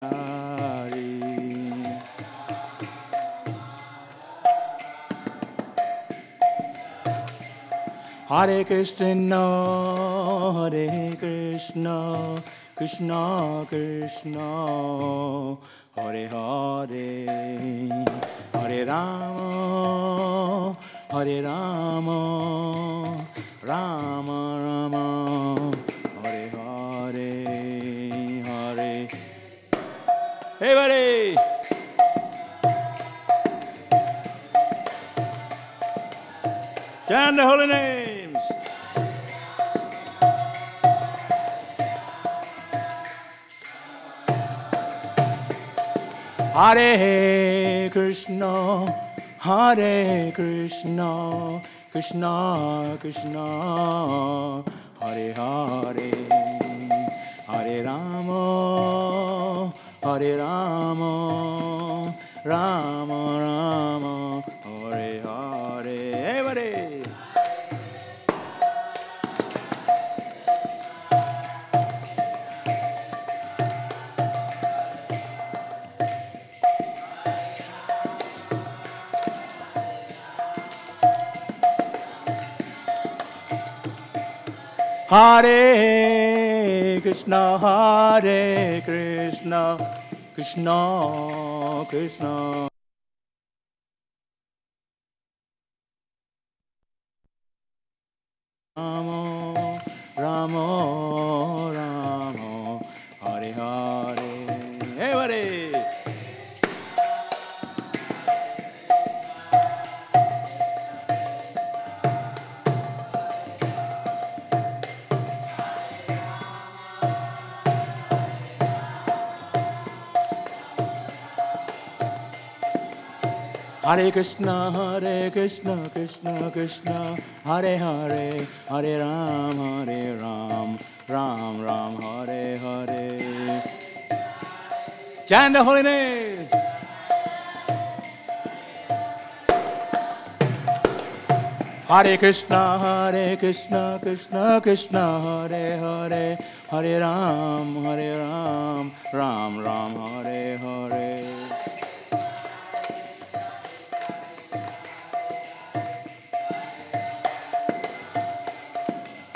Hare. Hare Krishna, Hare Krishna, Krishna Krishna, Hare Hare, Hare Rama, Hare Rama, Rama Rama, Hare Hare, Hare. Hey buddy! Chant the holy names! Hare Krishna, Hare Krishna, Krishna Krishna, Hare Hare, Hare Rama, Hare Rama, Rama Rama, Hare Hare. Hey buddy! Hare Krishna, Hare Krishna, Krishna Krishna. Rama, Rama, Rama, Hare Hare. Hey, Hare! Hare Krishna, Krishna Krishna, Hare Hare, Hare Ram, Ram Ram, Hare Hare. Chant the holy name. Hare Krishna, Krishna Krishna, Hare Hare, Hare Ram, Ram Ram, Hare Hare.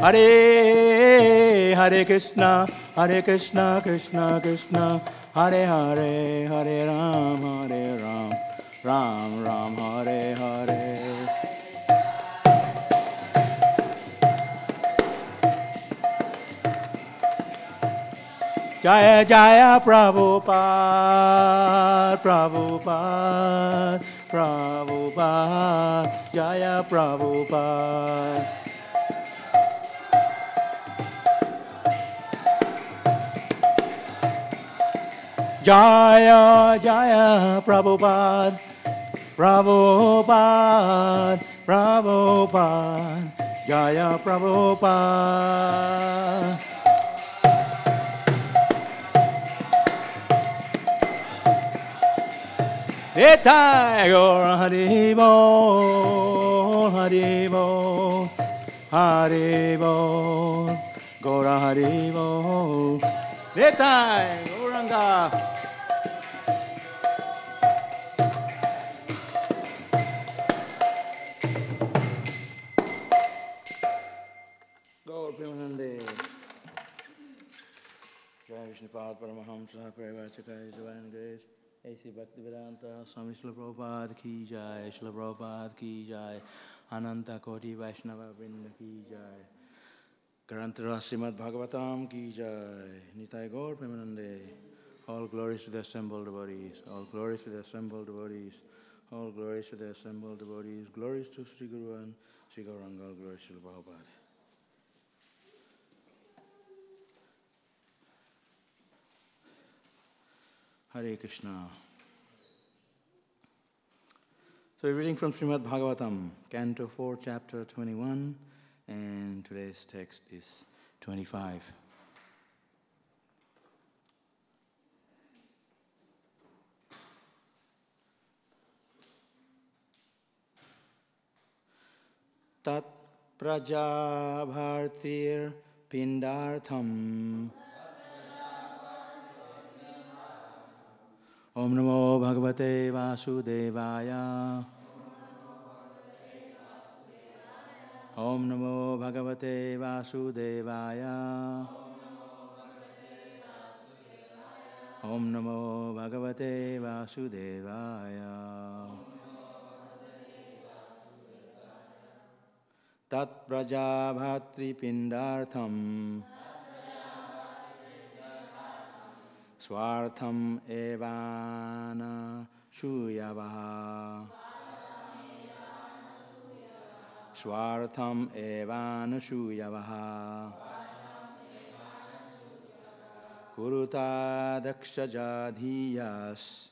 Hare Krishna, Krishna Krishna, Hare Hare, Hare Ram, Ram Ram, Hare Hare. Jaya Jaya Prabhupada, Prabhupada, Prabhupada, Jaya Prabhupada. Jaya Jaya Prabhupada, Prabhupada, Prabhupada, Jaya Prabhupada. Nitai Gaur Hari Bol, Hari Bol, Hari Bol, Gaur Hari Bol. Nitai Gauranga. Gaur Premanande. Jai Vishnu Pad Paramahamsa Prabhupada Divine Grace. A.C. Bhaktivedanta, Swami Prabhupada ki jai, Srila Prabhupada ki jai, Ananta Koti Vaishnava Vrinda ki jai, Grantara Śrīmad Bhāgavatam ki jai, Nitai Gaur Premanande. All glories to the assembled devotees, all glories to the assembled devotees, all glories to the assembled devotees, glories to Sri Guru and Sri Gauranga, all glories to Prabhupada. Hare Krishna. So we're reading from Śrīmad Bhāgavatam, Canto 4, Chapter 21, and today's text is 25. Tat praja bhartir pindartham Om Namo Bhagavate Vasudevaya. Om Namo Bhagavate Vasudevaya. Om Namo Bhagavate Vasudevaya. Tat Prajabhatri Pindartham Swartham Evana Shuyavaha. Swartham Evana Shuyavaha. Kuruta Dakshajadhiyas.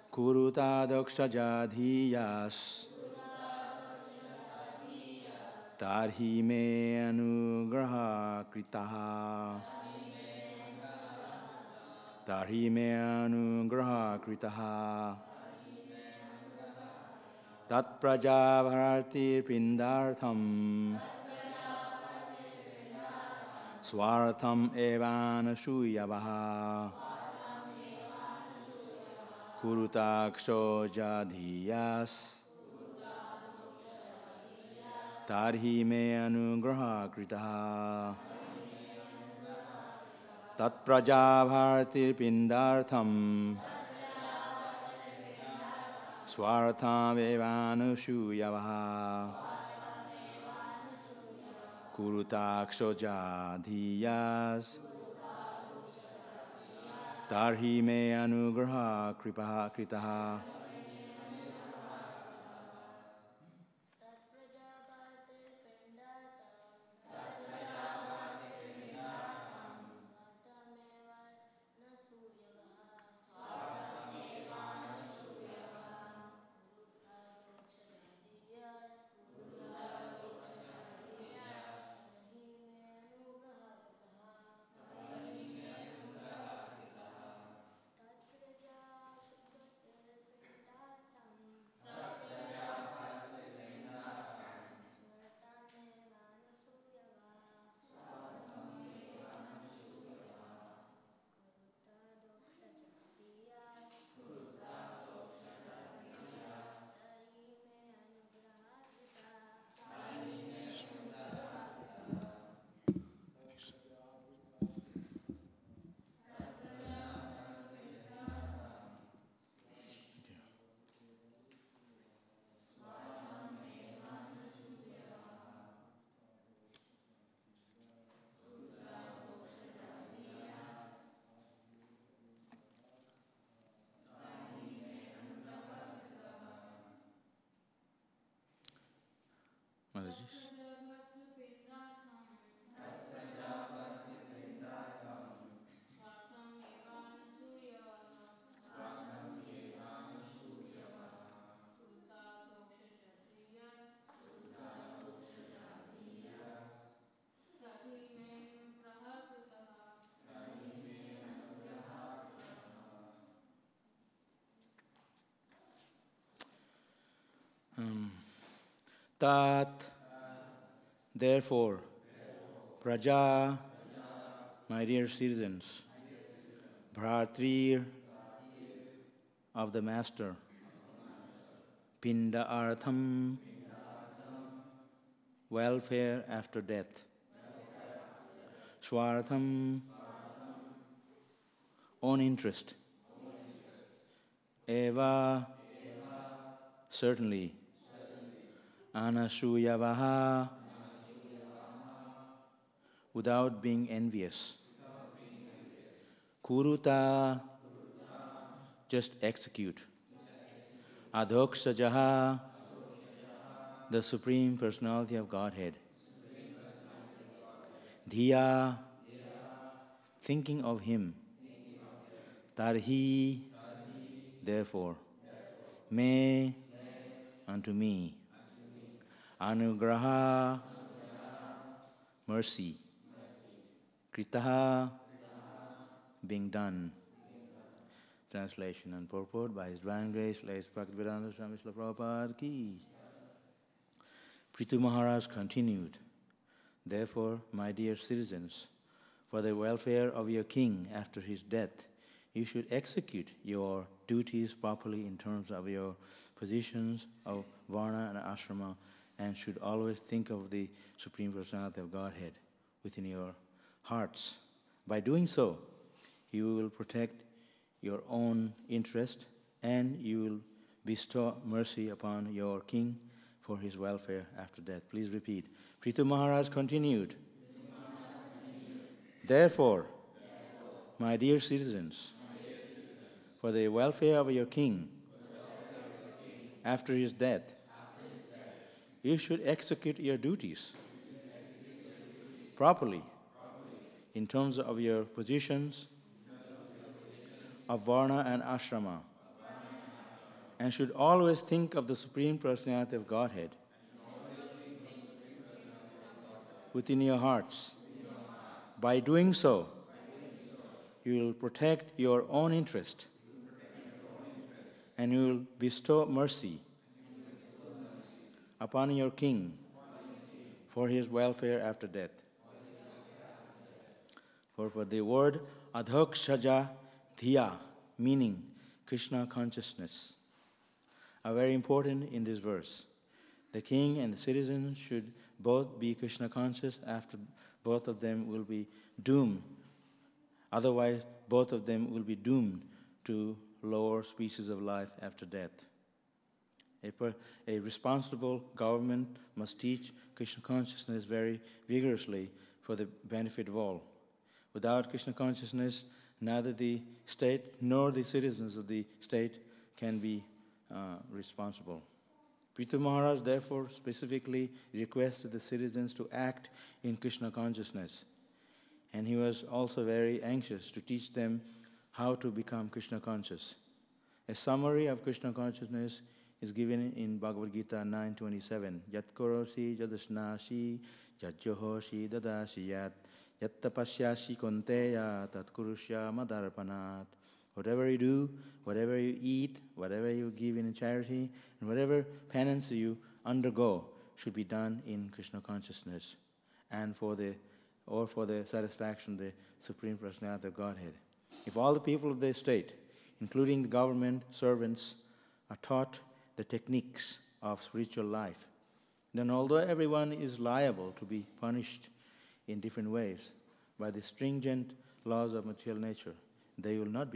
Kuruta Dakshajadhiyas. Tarhi me anugraha kritaha. Tarhi me anugraha kritaha. Tat prajabharati pindartham. Swartham evana shuyavaha. Kurutaksho jadhiyas. Tarhi me anugraha kritaha. Tat prajabharti pindartham. Swartham evana shuyavaha. Kurutaksho jadhiyas. Tarhi me anugraha kritaha. Tat, therefore, Praja, my dear citizens, Bhratrir of the Master, Pinda Artham, welfare after death, Swartham, own interest, Eva, certainly, Anasuyavaha, without being envious. Kuruta, just execute. Adhoksajaha, the Supreme Personality of Godhead. Dhiya, thinking of Him. Tarhi, therefore. Me, unto me. Anugraha, mercy. Kritaha, being done. Translation and purport by His Divine Grace, Late Bhaktivedanta Swami Prabhupada ki. Prithu Maharaj continued, therefore, my dear citizens, for the welfare of your king after his death, you should execute your duties properly in terms of your positions of varna and ashrama, and should always think of the Supreme Personality of Godhead within your hearts. By doing so, you will protect your own interest, and you will bestow mercy upon your king for his welfare after death. Please repeat. Prithu Maharaj continued. Therefore, my dear citizens, for the welfare of your king, after his death, you should execute your duties properly in terms of your positions of varna and ashrama, and should always think of the Supreme Personality of Godhead within your hearts. By doing so, you will protect your own interest, and you will bestow mercy upon your king for his welfare after death. For the word adhokshaja dhiya, meaning Krishna consciousness, are very important in this verse. The king and the citizens should both be Krishna conscious, after both of them will be doomed. Otherwise, both of them will be doomed to lower species of life after death. A responsible government must teach Krishna consciousness very vigorously for the benefit of all. Without Krishna consciousness, neither the state nor the citizens of the state can be responsible. Prithu Maharaj therefore specifically requested the citizens to act in Krishna consciousness. And he was also very anxious to teach them how to become Krishna conscious. A summary of Krishna consciousness is given in Bhagavad Gita 9:27. Yat korosi jadasnasi jajjohosi dadasi yat yat tapasyasi konteya tat kurusya madarpanat. Whatever you do, whatever you eat, whatever you give in charity, and whatever penance you undergo should be done in Krishna consciousness and for the satisfaction of the Supreme Personality of Godhead. If all the people of the state, including the government servants, are taught the techniques of spiritual life, then although everyone is liable to be punished in different ways by the stringent laws of material nature, they will not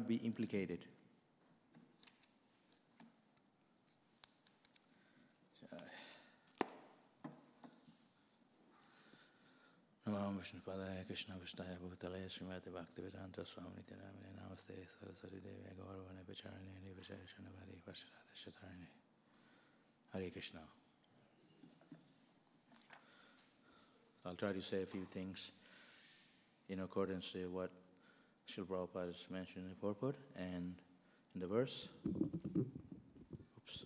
be implicated. Namo Vishnu Padaya Krishna Vistaya Bhutale Śrīmad Bhāgavatam Swami Namaste Saraswati Devi Gauravane Pacharane Nivajayashanavadi Pasharada Shatarane. Hare Krishna. I'll try to say a few things in accordance with what Srila Prabhupada has mentioned in the purport and in the verse. Oops.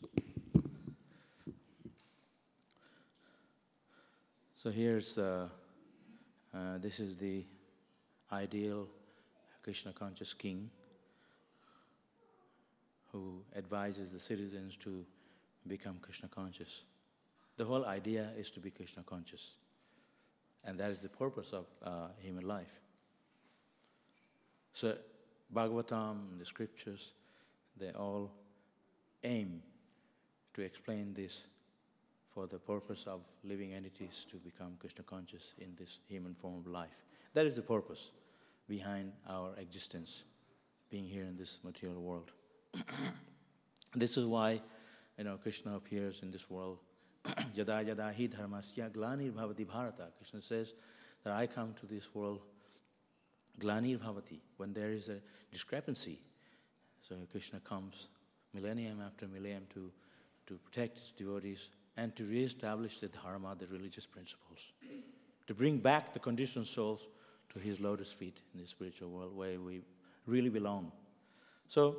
So here's this is the ideal Krishna conscious king who advises the citizens to become Krishna conscious. The whole idea is to be Krishna conscious, and that is the purpose of human life. So Bhagavatam, the scriptures, they all aim to explain this for the purpose of living entities to become Krishna conscious in this human form of life. That is the purpose behind our existence, being here in this material world. This is why, Krishna appears in this world. Yada yada hi dharmasya glanir bhavati bharata. Krishna says that I come to this world glanir bhavati, when there is a discrepancy. So Krishna comes millennium after millennium to protect his devotees and to re-establish the dharma, the religious principles, to bring back the conditioned souls to his lotus feet in the spiritual world where we really belong. So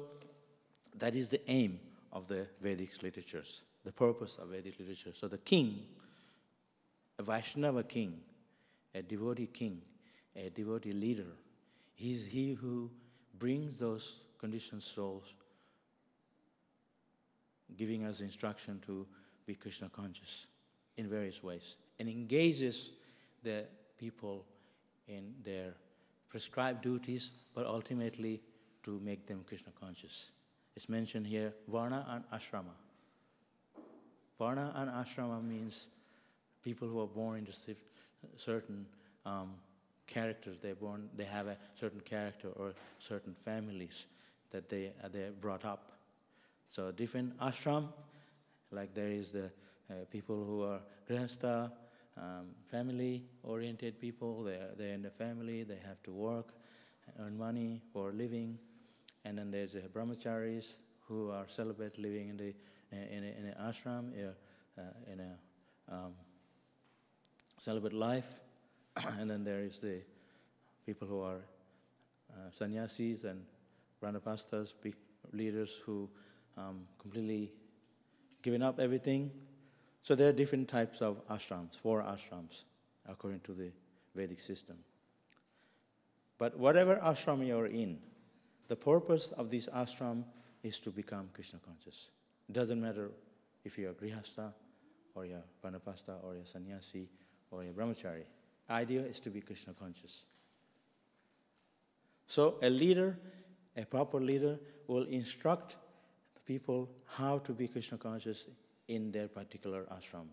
that is the aim of the Vedic literatures, the purpose of Vedic literature. So the king, a Vaishnava king, a devotee leader, is he who brings those conditioned souls, giving us instruction to be Krishna conscious in various ways, and engages the people in their prescribed duties, but ultimately to make them Krishna conscious. It's mentioned here, Varna and Ashrama. Varna and Ashrama means people who are born into certain characters. They have a certain character or certain families that they're brought up. So different ashram, like there is the people who are grihastha, family-oriented people. They're in the family. They have to work, earn money for a living. And then there's the brahmacharis who are celibate, living in an ashram, in a celibate life. And then there is the people who are sannyasis and brahmapastas, leaders who completely given up everything. So there are different types of ashrams, 4 ashrams, according to the Vedic system. But whatever ashram you are in, the purpose of this ashram is to become Krishna conscious. It doesn't matter if you're a grihastha, or you're a vanapasta, or you're a sannyasi, or you're a brahmachari. The idea is to be Krishna conscious. So a leader, a proper leader, will instruct the people how to be Krishna conscious in their particular ashram.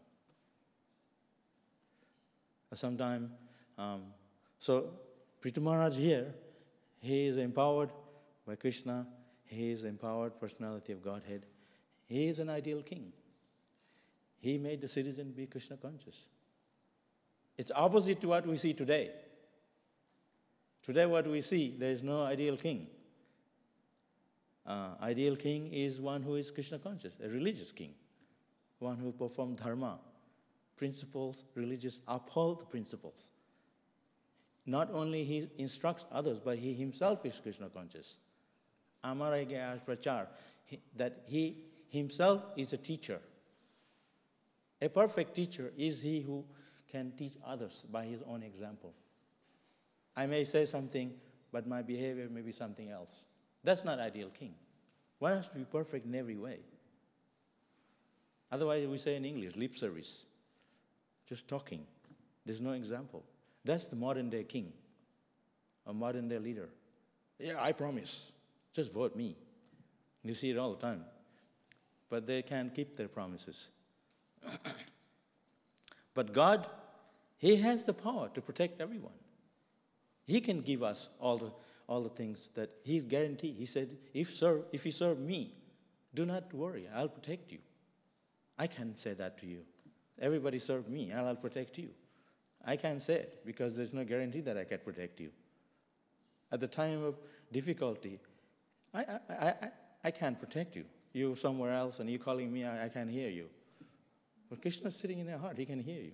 Sometime, so Prithu Maharaj here, he is empowered by Krishna. He is empowered personality of Godhead. He is an ideal king. He made the citizen be Krishna conscious. It's opposite to what we see today. Today what we see, there is no ideal king. Ideal king is one who is Krishna conscious, a religious king, one who performs dharma, principles, religious, uphold the principles. Not only he instructs others, but he himself is Krishna conscious. Amaraya prachar, that he himself is a teacher. A perfect teacher is he who can teach others by his own example. I may say something, but my behavior may be something else. That's not ideal king. One has to be perfect in every way. Otherwise, we say in English, lip service. Just talking. There's no example. That's the modern day king, a modern day leader. Yeah, I promise. Just vote me. You see it all the time. But they can't keep their promises. But God, He has the power to protect everyone. He can give us all the things that He's guaranteed. He said, if you serve me, do not worry, I'll protect you. I can't say that to you. Everybody serve me, and I'll protect you. I can't say it because there's no guarantee that I can protect you. At the time of difficulty, I can't protect you. You're somewhere else and you're calling me, I can't hear you. But Krishna's sitting in your heart, He can hear you.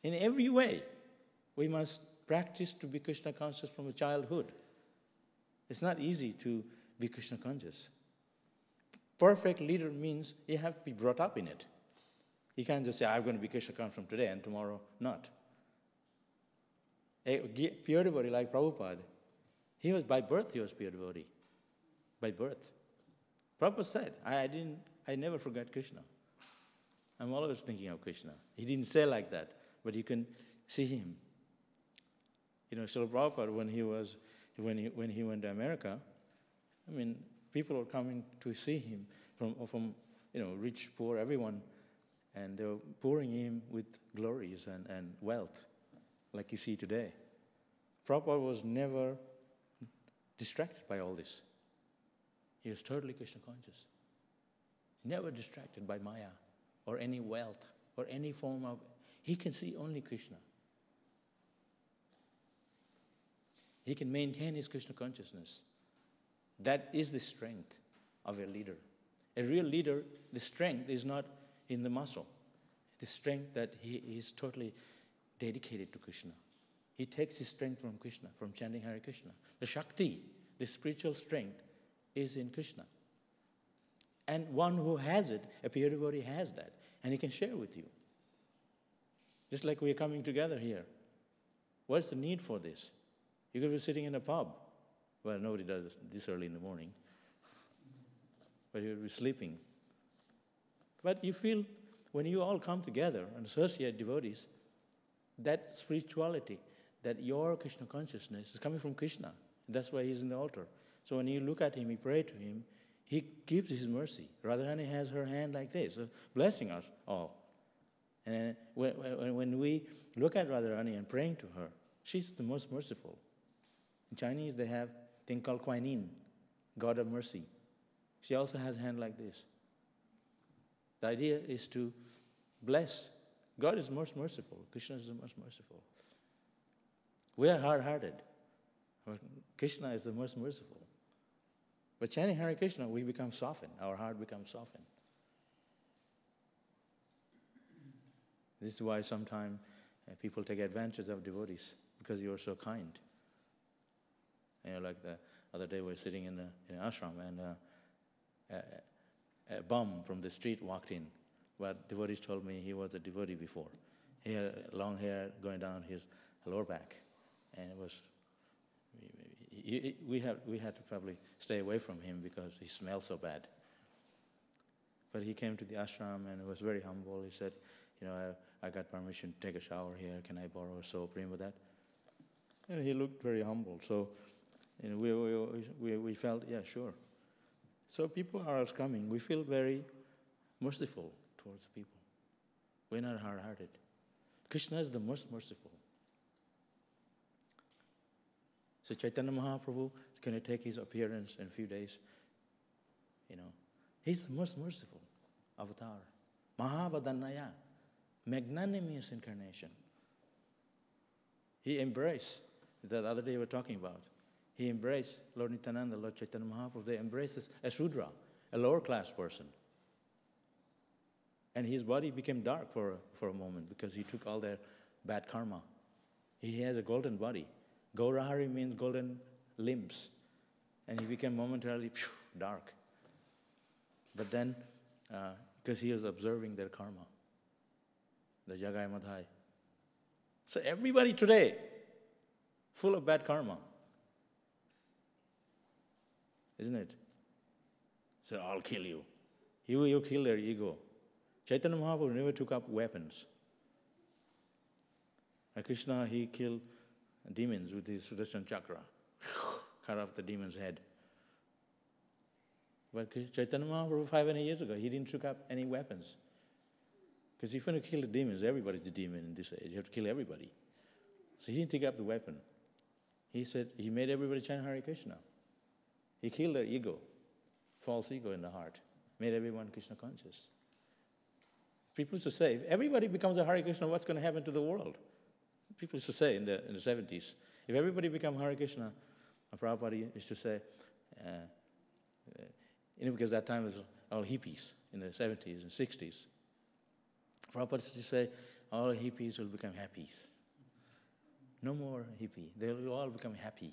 In every way, we must practice to be Krishna conscious from childhood. It's not easy to be Krishna conscious. Perfect leader means you have to be brought up in it. You can't just say, I'm going to be Krishna conscious from today and tomorrow not. A pure devotee like Prabhupada, he was by birth, he was pure devotee. By birth. Prabhupada said, I never forget Krishna. I'm always thinking of Krishna. He didn't say like that, but you can see him. You know, Srila Prabhupada, when he went to America, I mean, people were coming to see him from rich, poor, everyone, and they were pouring him with glories and wealth, like you see today. Prabhupada was never distracted by all this. He was totally Krishna conscious. Never distracted by Maya or any wealth or any form of... He can see only Krishna. He can maintain his Krishna consciousness. That is the strength of a leader. A real leader, the strength is not in the muscle. The strength that he is totally dedicated to Krishna. He takes his strength from Krishna, from chanting Hare Krishna. The Shakti, the spiritual strength, is in Krishna. And one who has it, a pure devotee has that, and he can share with you. Just like we are coming together here. What's the need for this? You could be sitting in a pub. Well, nobody does this early in the morning. But you'll be sleeping. But you feel, when you all come together and associate devotees, that spirituality, that your Krishna consciousness is coming from Krishna. That's why he's in the altar. So when you look at him, you pray to him, he gives his mercy. Radharani has her hand like this, blessing us all. And when we look at Radharani and praying to her, she's the most merciful. In Chinese, they have a thing called Kuan Yin, God of mercy. She also has a hand like this. The idea is to bless. God is most merciful. Krishna is the most merciful. We are hard-hearted. Krishna is the most merciful. But chanting Hare Krishna, we become softened. Our heart becomes softened. This is why sometimes people take advantage of devotees, because you are so kind. Like the other day we were sitting in an ashram, and a bum from the street walked in. But devotees told me he was a devotee before. He had long hair going down his lower back, and it was. We had to probably stay away from him because he smelled so bad. But he came to the ashram and was very humble. He said, I got permission to take a shower here. Can I borrow a soap? Remember that? And he looked very humble. So we felt, yeah, sure. So people are coming. We feel very merciful towards people. We're not hard-hearted. Krishna is the most merciful. So Chaitanya Mahaprabhu is going to take his appearance in a few days. He's the most merciful avatar. Mahavadannaya, magnanimous incarnation. He embraced, the other day we were talking about, he embraced Lord Nityananda, Lord Chaitanya Mahaprabhu. They embraced a Shudra, a lower class person. And his body became dark for a moment because he took all their bad karma. He has a golden body. Gaurahari means golden limbs. And he became momentarily dark. But then, because he was observing their karma, the Jagai Madhai. So everybody today, full of bad karma. Isn't it? So I'll kill you. You kill their ego. Chaitanya Mahaprabhu never took up weapons. Krishna, he killed demons with his Sudarshan chakra. Cut off the demon's head. But Chaitanya Mahaprabhu 500 years ago, he didn't took up any weapons. Because if you want to kill the demons, everybody's a demon in this age. You have to kill everybody. So he didn't take up the weapon. He said, he made everybody chant Hare Krishna. He killed their ego, false ego in the heart. Made everyone Krishna conscious. People used to say, if everybody becomes a Hare Krishna, what's going to happen to the world? People used to say in the 70s, if everybody become Hare Krishna, Prabhupada used to say, because that time was all hippies in the 70s and 60s. Prabhupada used to say, all hippies will become happies. No more hippie. They will all become happy.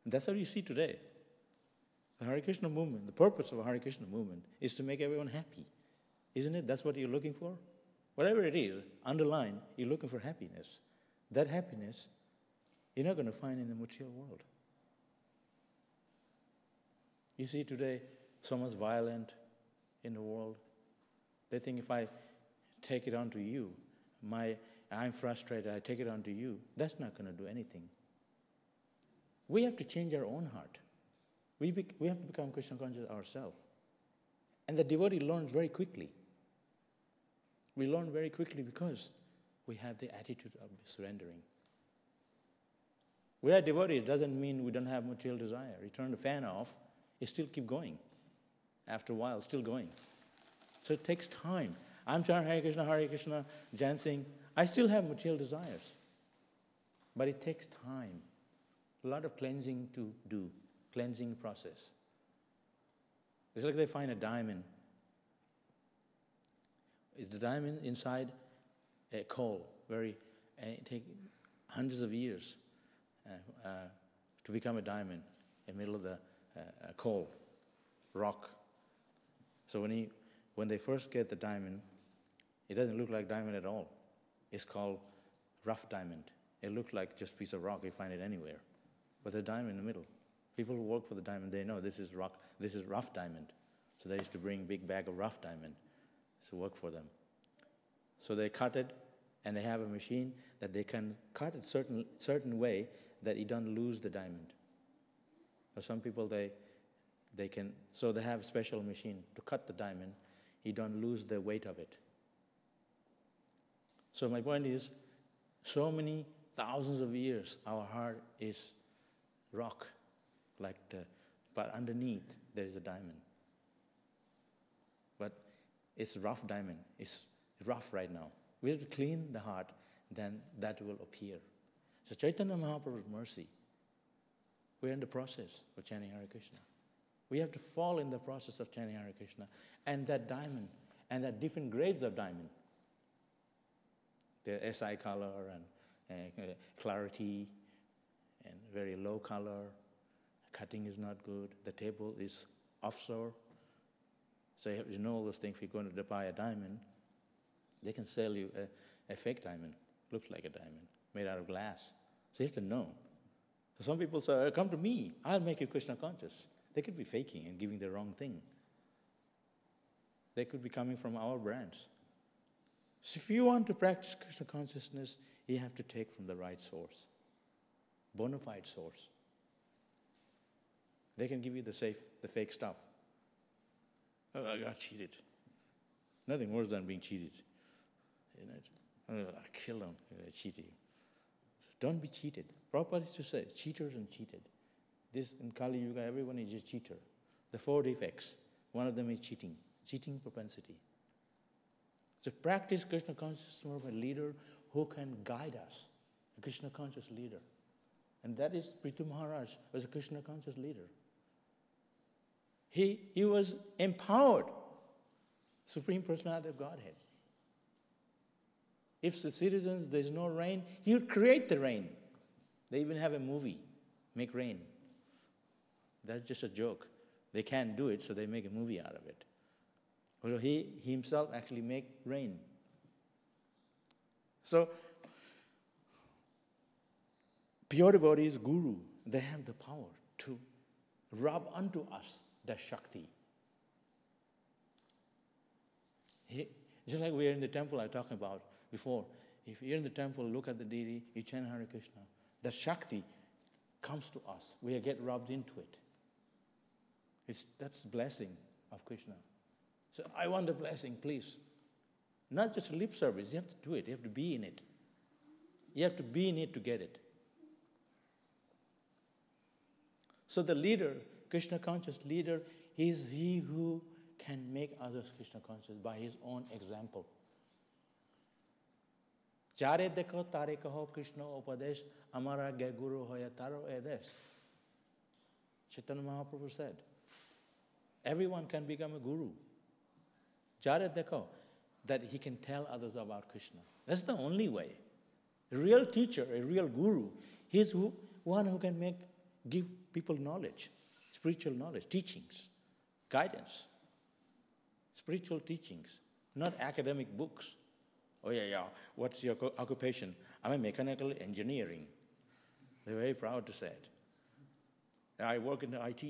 And that's what you see today. The Hare Krishna movement, the purpose of the Hare Krishna movement is to make everyone happy. Isn't it? That's what you're looking for? Whatever it is, underline, you're looking for happiness. That happiness, you're not going to find in the material world. You see today, so much violence in the world. They think if I take it onto you, I'm frustrated, I take it onto you, that's not going to do anything. We have to change our own heart. We have to become Krishna conscious ourselves. And the devotee learns very quickly. We learn very quickly because we have the attitude of surrendering. We are devotees, it doesn't mean we don't have material desire. You turn the fan off, it still keep going. After a while, still going. So it takes time. I'm chanting Hare Krishna, dancing. I still have material desires. But it takes time. A lot of cleansing to do, cleansing process. It's like they find a diamond. Is the diamond inside a coal? And it takes hundreds of years to become a diamond in the middle of the coal, rock. So when they first get the diamond, it doesn't look like diamond at all. It's called rough diamond. It looks like just a piece of rock. You find it anywhere. But there's a diamond in the middle. People who work for the diamond, they know this is rock. This is rough diamond. So they used to bring a big bag of rough diamond to work for them. So they cut it And they have a machine that they can cut it certain way that you don't lose the diamond. For some people, they can, so they have a special machine to cut the diamond. You don't lose the weight of it. So my point is, so many thousands of years, our heart is rock, but underneath there is a diamond. But it's rough diamond. It's rough right now. We have to clean the heart, then that will appear. So Chaitanya Mahaprabhu's mercy, we're in the process of chanting Hare Krishna. We have to fall in the process of chanting Hare Krishna. And that diamond, and that different grades of diamond, the SI color and clarity and very low color, cutting is not good, the table is offshore. So you know all those things. If you're going to buy a diamond, they can sell you a fake diamond, looks like a diamond, made out of glass. So you have to know. So some people say, come to me, I'll make you Krishna conscious. They could be faking and giving the wrong thing. They could be coming from our brands. So if you want to practice Krishna consciousness, you have to take from the right source, bona fide source. They can give you the fake stuff. Oh, I got cheated. Nothing worse than being cheated. I kill them, they cheated you. So don't be cheated. Prabhupada used to say, cheaters and cheated. This in Kali Yuga, everyone is a cheater. The 4 defects, one of them is cheating propensity. So practice Krishna consciousness from a leader who can guide us, a Krishna conscious leader. And that is Prithu Maharaj was a Krishna conscious leader. He was empowered, Supreme Personality of Godhead. If the citizens, there's no rain, he would create the rain. They even have a movie, Make Rain. That's just a joke. They can't do it, so they make a movie out of it. So he himself actually make rain. So, pure devotees, guru, they have the power to rub unto us the Shakti. Just like we are in the temple I was talking about before. If you're in the temple, look at the deity, you chant Hare Krishna. The Shakti comes to us. We get rubbed into it. That's blessing of Krishna. So I want the blessing, please. Not just lip service. You have to do it. You have to be in it. You have to be in it to get it. So the leader, Krishna conscious leader, is he who can make others Krishna conscious by his own example. Chare dekho tare kaho Krishna upadesh amara ge guru hoya taro edesh. Chaitanya Mahaprabhu said, everyone can become a guru. Chare dekho, that he can tell others about Krishna. That's the only way. A real teacher, a real guru, he's one who can give people knowledge, spiritual knowledge, teachings, guidance, spiritual teachings, not academic books. Oh yeah, what's your occupation? I'm a mechanical engineering. They're very proud to say it. I work in the IT.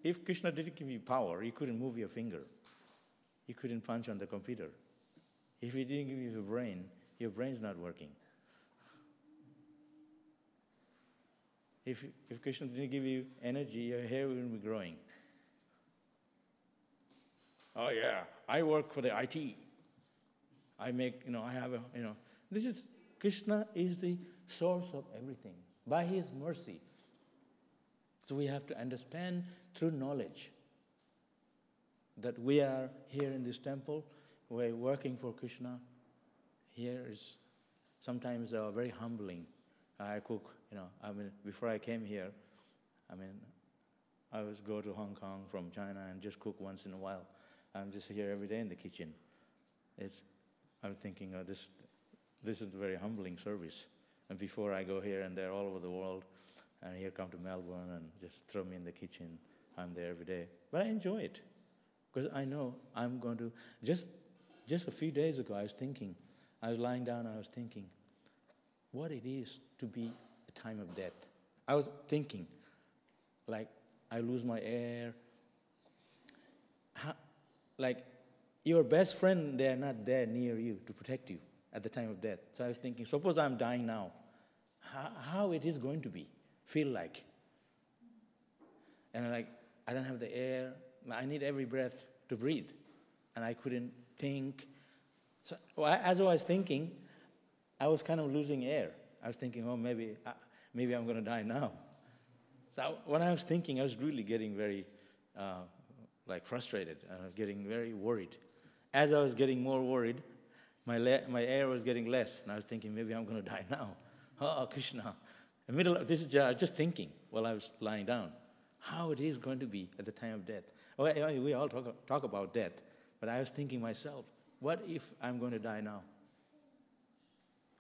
If Krishna didn't give you power, you couldn't move your finger. You couldn't punch on the computer. If he didn't give you your brain's not working. If Krishna didn't give you energy, your hair wouldn't be growing. Oh yeah, I work for the IT. I have Krishna is the source of everything, by his mercy. So we have to understand through knowledge that we are here in this temple, we're working for Krishna. Here is sometimes very humbling. I cook, before I came here, I always go to Hong Kong from China and just cook once in a while. I'm just here every day in the kitchen. I'm thinking, this is a very humbling service. And before I go here and there all over the world, and here come to Melbourne and just throw me in the kitchen, I'm there every day. But I enjoy it, because I know I'm going to, just a few days ago I was lying down, I was thinking, what it is to be a time of death. I was thinking, like, I lose my air. your best friend, they are not there near you to protect you at the time of death. So I was thinking, suppose I'm dying now, how it is going to feel like? And I don't have the air. I need every breath to breathe. And I couldn't think. So as I was thinking, I was kind of losing air. I was thinking, oh, maybe I'm going to die now. So when I was thinking, I was really getting very frustrated, getting very worried. As I was getting more worried, my air was getting less, and I was thinking, maybe I'm going to die now. Oh, Krishna. In the middle of this is just thinking while I was lying down, how it is going to be at the time of death. We all talk about death, but I was thinking myself, what if I'm going to die now?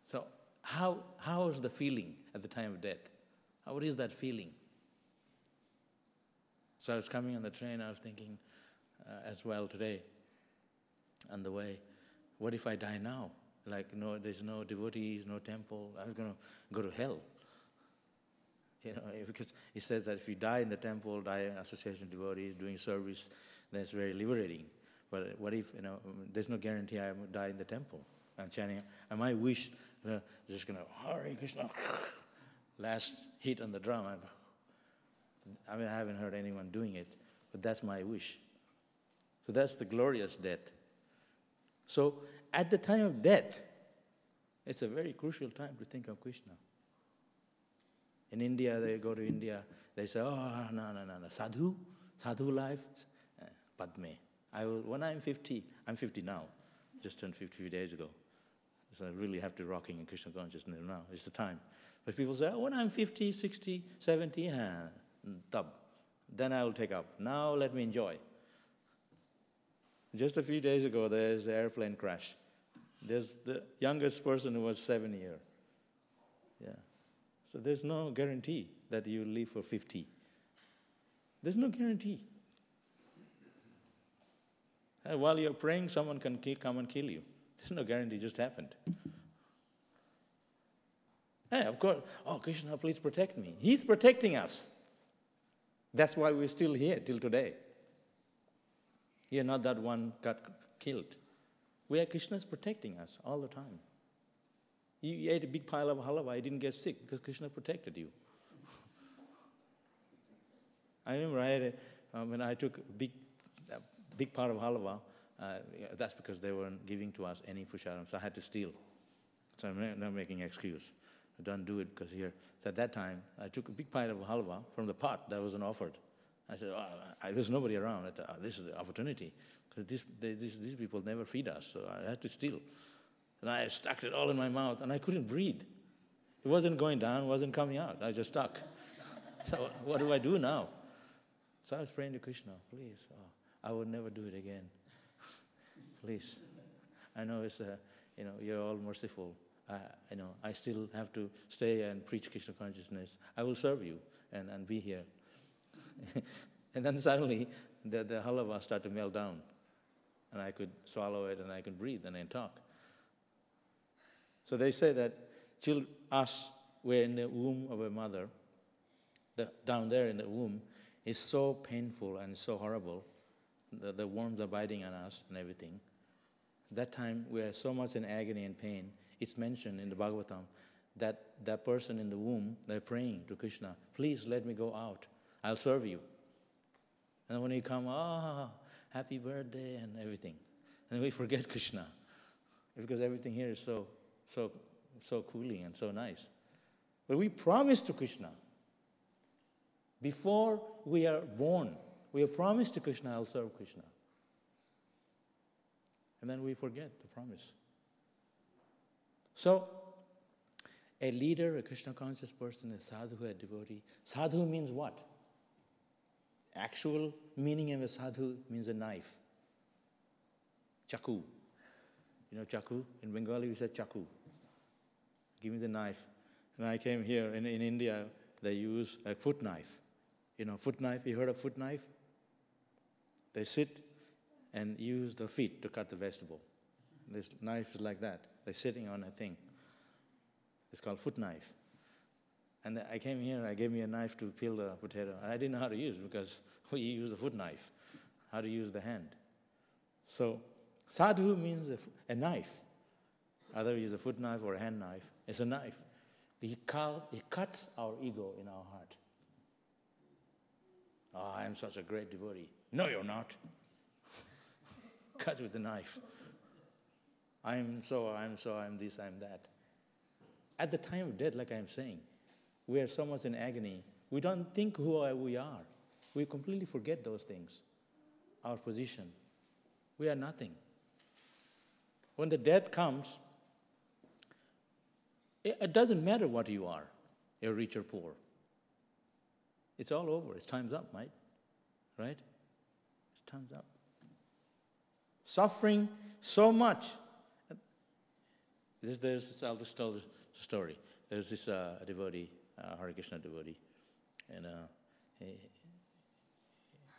So how is the feeling at the time of death? What is that feeling? So I was coming on the train, I was thinking as well today on the way, what if I die now? There's no devotees, no temple. I was going to go to hell. Because it says that if you die in the temple, die in association of devotees, doing service, then it's very liberating. But what if, there's no guarantee I will die in the temple. I'm chanting, I might wish, just going to, Hare Krishna, last hit on the drum. I haven't heard anyone doing it, but that's my wish. So that's the glorious death. So at the time of death, it's a very crucial time to think of Krishna. In India, they go to India, they say, oh, no, sadhu life, Padme. When I'm 50, I'm 50 now, just turned 50 a few days ago. So I really have to rocking in Krishna consciousness now, it's the time. But people say, when I'm 50, 60, 70, tab, then I will take up. Now let me enjoy. Just a few days ago, there's the airplane crash. There's the youngest person who was 7 years. Yeah. So there's no guarantee that you will live for 50. There's no guarantee. While you're praying, someone can come and kill you. There's no guarantee, it just happened. Hey, of course, oh, Krishna, please protect me. He's protecting us. That's why we're still here till today. You're not that one got killed. Krishna's protecting us all the time. You ate a big pile of halwa, you didn't get sick because Krishna protected you. I remember when I took a big part of halwa, that's because they weren't giving to us any prasharam, so I had to steal. So I'm not making an excuse. I don't do it because here. So at that time, I took a big pile of halwa from the pot that wasn't offered. I said, there's nobody around. I thought, this is the opportunity because these people never feed us, so I had to steal. And I stuck it all in my mouth, and I couldn't breathe. It wasn't going down, it wasn't coming out. I was just stuck. So what do I do now? So I was praying to Krishna, please, I would never do it again. Please. I know it's, you're all merciful. I still have to stay and preach Krishna consciousness. I will serve you and be here. And then suddenly, the halwa started to melt down. And I could swallow it, and I could breathe, and I talk. So they say that us, we're in the womb of a mother. Down there in the womb is so painful and so horrible. The worms are biting on us and everything. That time, we are so much in agony and pain. It's mentioned in the Bhagavatam that that person in the womb, they're praying to Krishna, please let me go out. I'll serve you. And when you come, happy birthday and everything. And we forget Krishna because everything here is so cooling and so nice. But we promise to Krishna. Before we are born, we have promised to Krishna, I'll serve Krishna. And then we forget the promise. So, a leader, a Krishna conscious person, a sadhu, a devotee. Sadhu means what? Actual meaning of a sadhu means a knife. Chaku. You know chaku? In Bengali we say chaku. Give me the knife. And I came here, in India, they use a foot knife. You know, foot knife, you heard of foot knife? They sit and use the feet to cut the vegetable. This knife is like that. They're sitting on a thing. It's called foot knife. And I came here, I gave me a knife to peel the potato. I didn't know how to use it because we use a foot knife, how to use the hand. So Sadhu means a knife. Either it's a foot knife or a hand knife. It's a knife. He cuts our ego in our heart. Oh, I am such a great devotee. No, you're not. Cut with the knife. I'm this, I'm that. At the time of death, like I'm saying, we are so much in agony. We don't think who we are. We completely forget those things. Our position. We are nothing. When the death comes, it doesn't matter what you are, you're rich or poor. It's all over. It's time's up, right? Right? It's time's up. Suffering so much. I'll just tell the story. There's this devotee, Hare Krishna devotee, and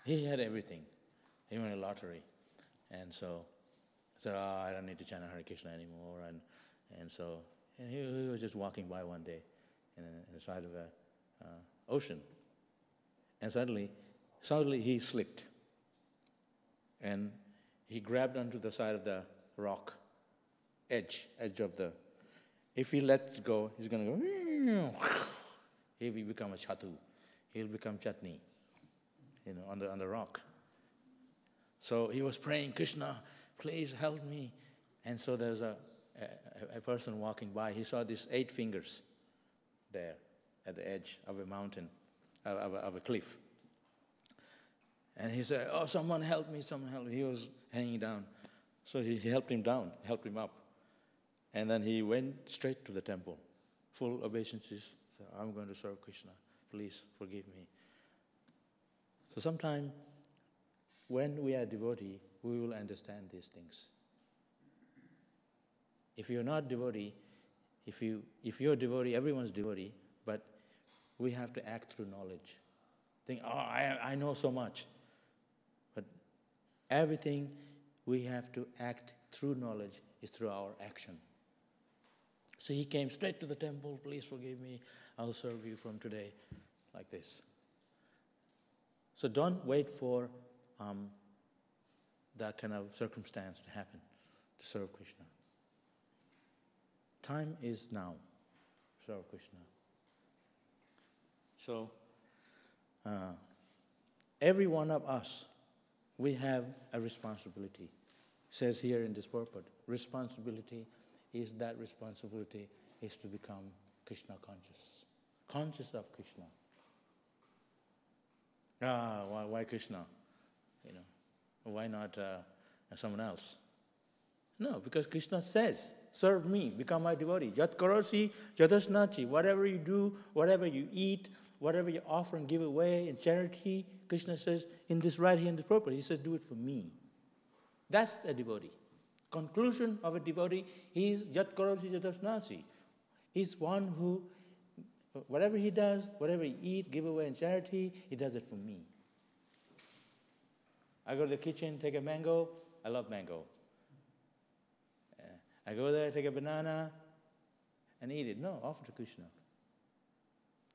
he had everything. He won a lottery, and so I said, I don't need to chant Hare Krishna anymore, and he was just walking by one day in the side of a ocean, and suddenly he slipped, and he grabbed onto the side of the rock, edge of the. If he lets go, he's going to go. He will become a chatu. He'll become chutney, on the rock. So he was praying, Krishna, please help me. And so there's a person walking by. He saw these 8 fingers there at the edge of a mountain, of a cliff. And he said, oh, someone help me, someone help me. He was hanging down. So he helped him down, helped him up. And then he went straight to the temple, full obeisances. So I'm going to serve Krishna. Please forgive me. So sometime when we are devotee, we will understand these things. If you're not devotee, if you're devotee, everyone's devotee, but we have to act through knowledge. Think, I know so much. But everything we have to act through knowledge is through our action. So he came straight to the temple, please forgive me, I'll serve you from today, like this. So don't wait for that kind of circumstance to happen to serve Krishna. Time is now to serve Krishna. So every one of us, we have a responsibility. It says here in this purport, responsibility is to become Krishna conscious. Conscious of Krishna. Why Krishna? Why not someone else? No, because Krishna says, serve me, become my devotee. Jat karosi, jadasnachi. Whatever you do, whatever you eat, whatever you offer and give away in charity, Krishna says, in this right here, in this purpose, he says, do it for me. That's a devotee. Conclusion of a devotee is jat karosi, jadasnachi. He's one who, whatever he does, whatever he eat, give away in charity, he does it for me. I go to the kitchen, take a mango. I love mango. I go there, take a banana, and eat it. No, offer to Krishna.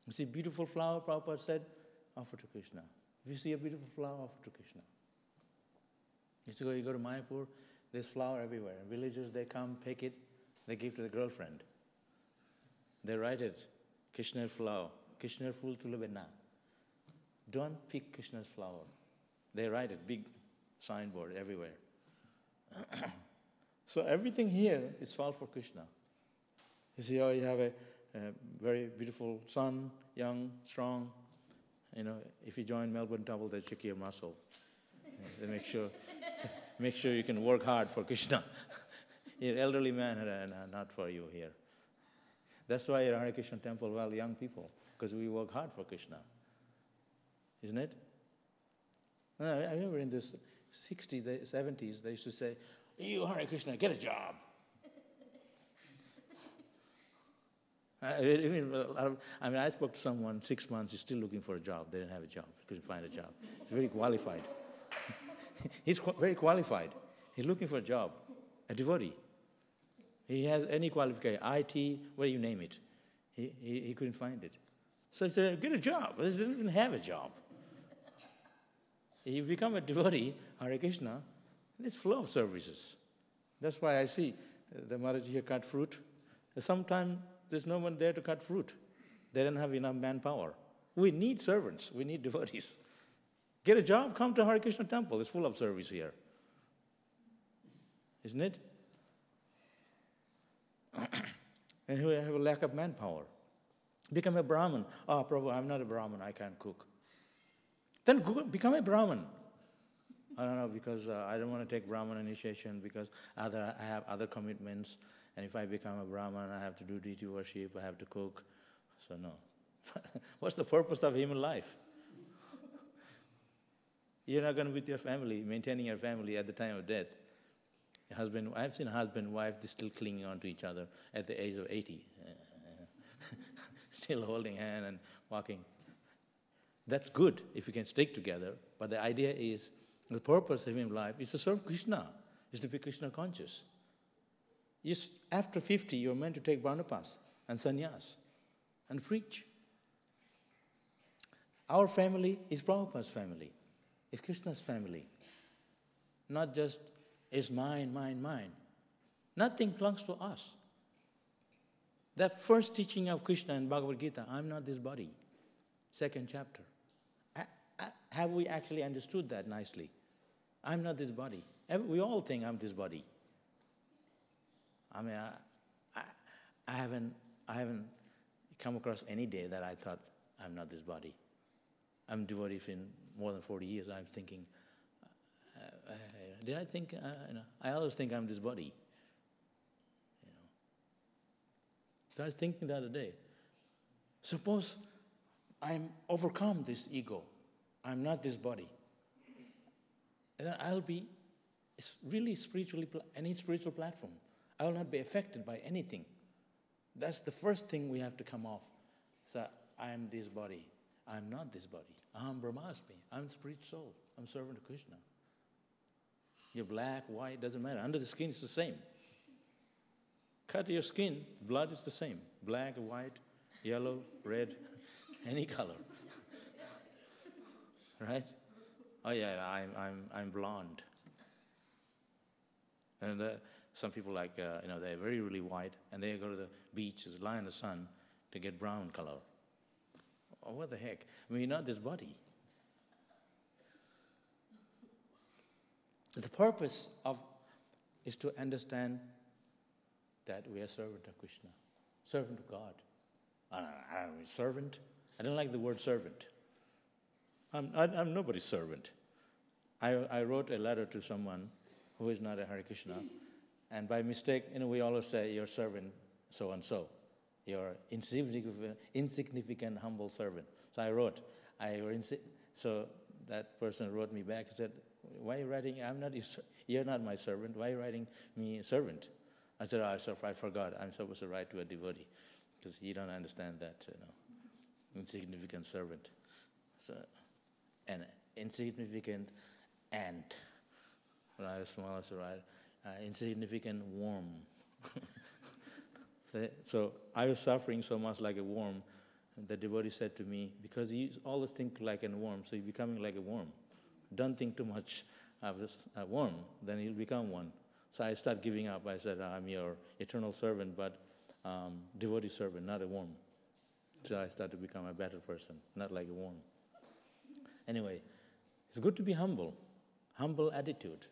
You see beautiful flower, Prabhupada said, offer to Krishna. If you see a beautiful flower, offer to Krishna. You go to Mayapur, there's flower everywhere. Villagers, they come, pick it, they give to the girlfriend. They write it, Krishna's flower, Krishna's full tulabena. Don't pick Krishna's flower. They write it, big signboard everywhere. So everything here is all for Krishna. You see, you have a very beautiful son, young, strong. If you join Melbourne Temple, they check your muscle. They make sure you can work hard for Krishna. You're elderly man, not for you here. That's why at Hare Krishna Temple, young people, because we work hard for Krishna. Isn't it? I remember in the 60s, 70s, they used to say, you, Hare Krishna, get a job. I spoke to someone 6 months, he's still looking for a job. They didn't have a job. He couldn't find a job. He's very qualified. He's very qualified. He's looking for a job, a devotee. He has any qualification, IT, where you name it. He couldn't find it. So he said, get a job. He didn't even have a job. You become a devotee, Hare Krishna, and it's full of services. That's why I see the Maharaj here cut fruit. Sometimes there's no one there to cut fruit. They don't have enough manpower. We need servants. We need devotees. Get a job, come to Hare Krishna temple. It's full of service here. Isn't it? And we have a lack of manpower. Become a Brahmin. Oh, Prabhu, I'm not a Brahmin. I can't cook. Then become a Brahmin. I don't know, because I don't want to take Brahman initiation because I have other commitments. And if I become a Brahman, I have to do deity worship, I have to cook. So no. What's the purpose of human life? You're not going to be with your family, maintaining your family at the time of death. I've seen husband and wife still clinging on to each other at the age of 80. Still holding hand and walking. That's good if you can stick together. But the idea is, the purpose of human life is to serve Krishna, is to be Krishna conscious. After 50, you're meant to take Brahmapas and sannyas and preach. Our family is Prabhupada's family. It's Krishna's family. Not just, it's mine, mine, mine. Nothing belongs to us. That first teaching of Krishna in Bhagavad Gita, I'm not this body, 2nd chapter. Have we actually understood that nicely? I'm not this body. We all think I'm this body. I mean, I haven't come across any day that I thought I'm not this body. I'm devotee for more than 40 years. I'm thinking, did I think? I always think I'm this body. So I was thinking the other day. Suppose I'm overcome this ego. I'm not this body. And then I'll be really any spiritual platform. I will not be affected by anything. That's the first thing we have to come off. So I am this body. I'm not this body. Aham Brahmasmi. I'm the spirit soul. I'm servant of Krishna. You're black, white, doesn't matter. Under the skin, it's the same. Cut your skin, blood is the same. Black, white, yellow, red, any color. Right? Oh yeah, I'm blonde. And some people they're very, really white, and they go to the beach, lie in the sun to get brown color. Oh, what the heck? I mean, you're not this body. The purpose is to understand that we are servant of Krishna, servant of God. I don't mean servant. I don't like the word servant. I'm nobody's servant. I wrote a letter to someone who is not a Hare Krishna, and by mistake, we always say, your servant, so and so. Your insignificant, humble servant. So I wrote, so that person wrote me back and said, why are you writing, you're not my servant, why are you writing me a servant? I said, I forgot, I'm supposed to write to a devotee, because you don't understand that, insignificant servant. So, an insignificant ant. When I was small, I used to write, insignificant worm. So I was suffering so much like a worm. And the devotee said to me, because you always think like a worm, so you're becoming like a worm. Don't think too much of a worm, then you'll become one. So I started giving up. I said, I'm your eternal servant, but devotee servant, not a worm. So I started to become a better person, not like a worm. Anyway, it's good to be humble. Humble attitude.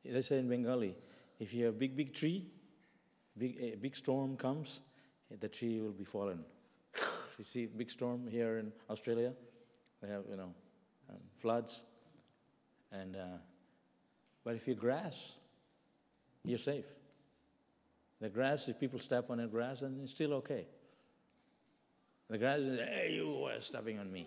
They say in Bengali, if you have a big tree, a big storm comes, the tree will be fallen. You see big storm here in Australia, they have, floods. But if you grass, you're safe. The grass, if people step on the grass, then it's still okay. The grass is, hey, you were stepping on me.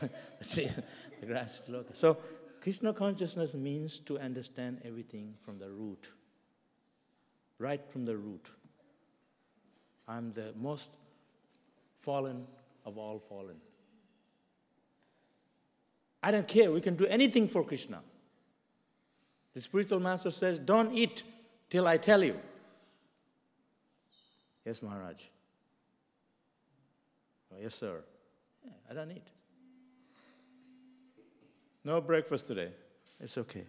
The grass is still okay. So Krishna consciousness means to understand everything from the root, right from the root. I'm the most fallen of all fallen. I don't care, we can do anything for Krishna. The spiritual master says, don't eat till I tell you. Yes, Maharaj. Oh, yes, sir. Yeah, I don't eat. No breakfast today. It's okay.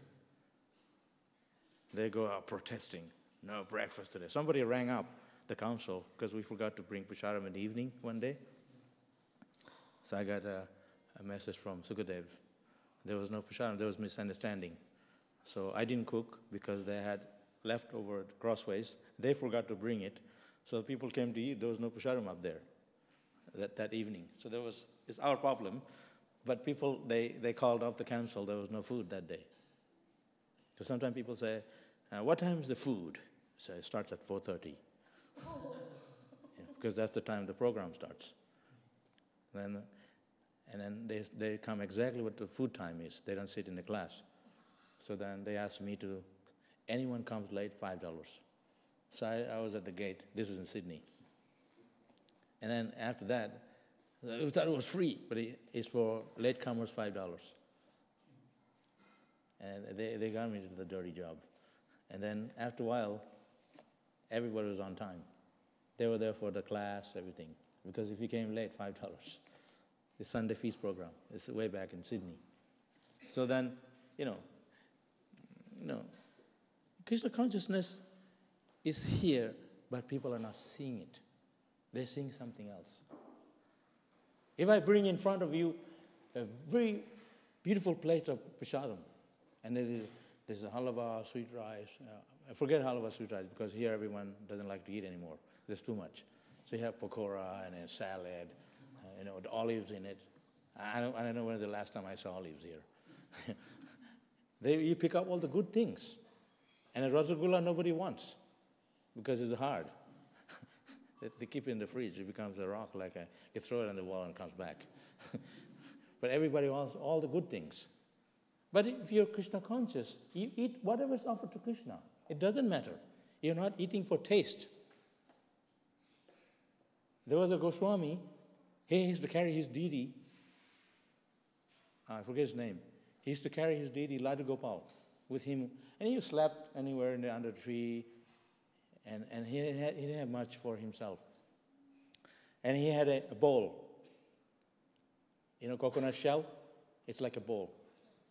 They go out protesting. No breakfast today. Somebody rang up the council because we forgot to bring prasadam in the evening one day. So I got a message from Sukadev. There was no prasadam. There was misunderstanding. So I didn't cook because they had left over at Crossways. They forgot to bring it. So people came to eat. There was no prasadam up there that evening. So it's our problem. But people, they called up the council. There was no food that day. So sometimes people say, what time is the food? So it starts at 4:30. Because that's the time the program starts. And then they come exactly what the food time is. They don't sit in the class. So then they asked me to, anyone comes late, $5. So I was at the gate. This is in Sydney. And then after that, we thought it was free, but it's for latecomers, $5. And they got me to do the dirty job. And then after a while, everybody was on time. They were there for the class, everything. Because if you came late, $5. It's Sunday feast program. It's way back in Sydney. So then, Krishna consciousness is here, but people are not seeing it. They're seeing something else. If I bring in front of you a very beautiful plate of prasadam, and there's a halava, sweet rice. I forget halava, sweet rice, because here everyone doesn't like to eat anymore. There's too much. So you have pakora and a salad, the olives in it. I don't know when the last time I saw olives here. You pick up all the good things. And a rasgulla nobody wants, because it's hard. They keep it in the fridge. It becomes a rock, you throw it on the wall and it comes back. But everybody wants all the good things. But if you're Krishna conscious, you eat whatever is offered to Krishna. It doesn't matter. You're not eating for taste. There was a Goswami. He used to carry his deity. I forget his name. He used to carry his deity, Ladu Gopal, with him. And he slept anywhere under a tree. And he didn't have much for himself. And he had a bowl. Coconut shell? It's like a bowl.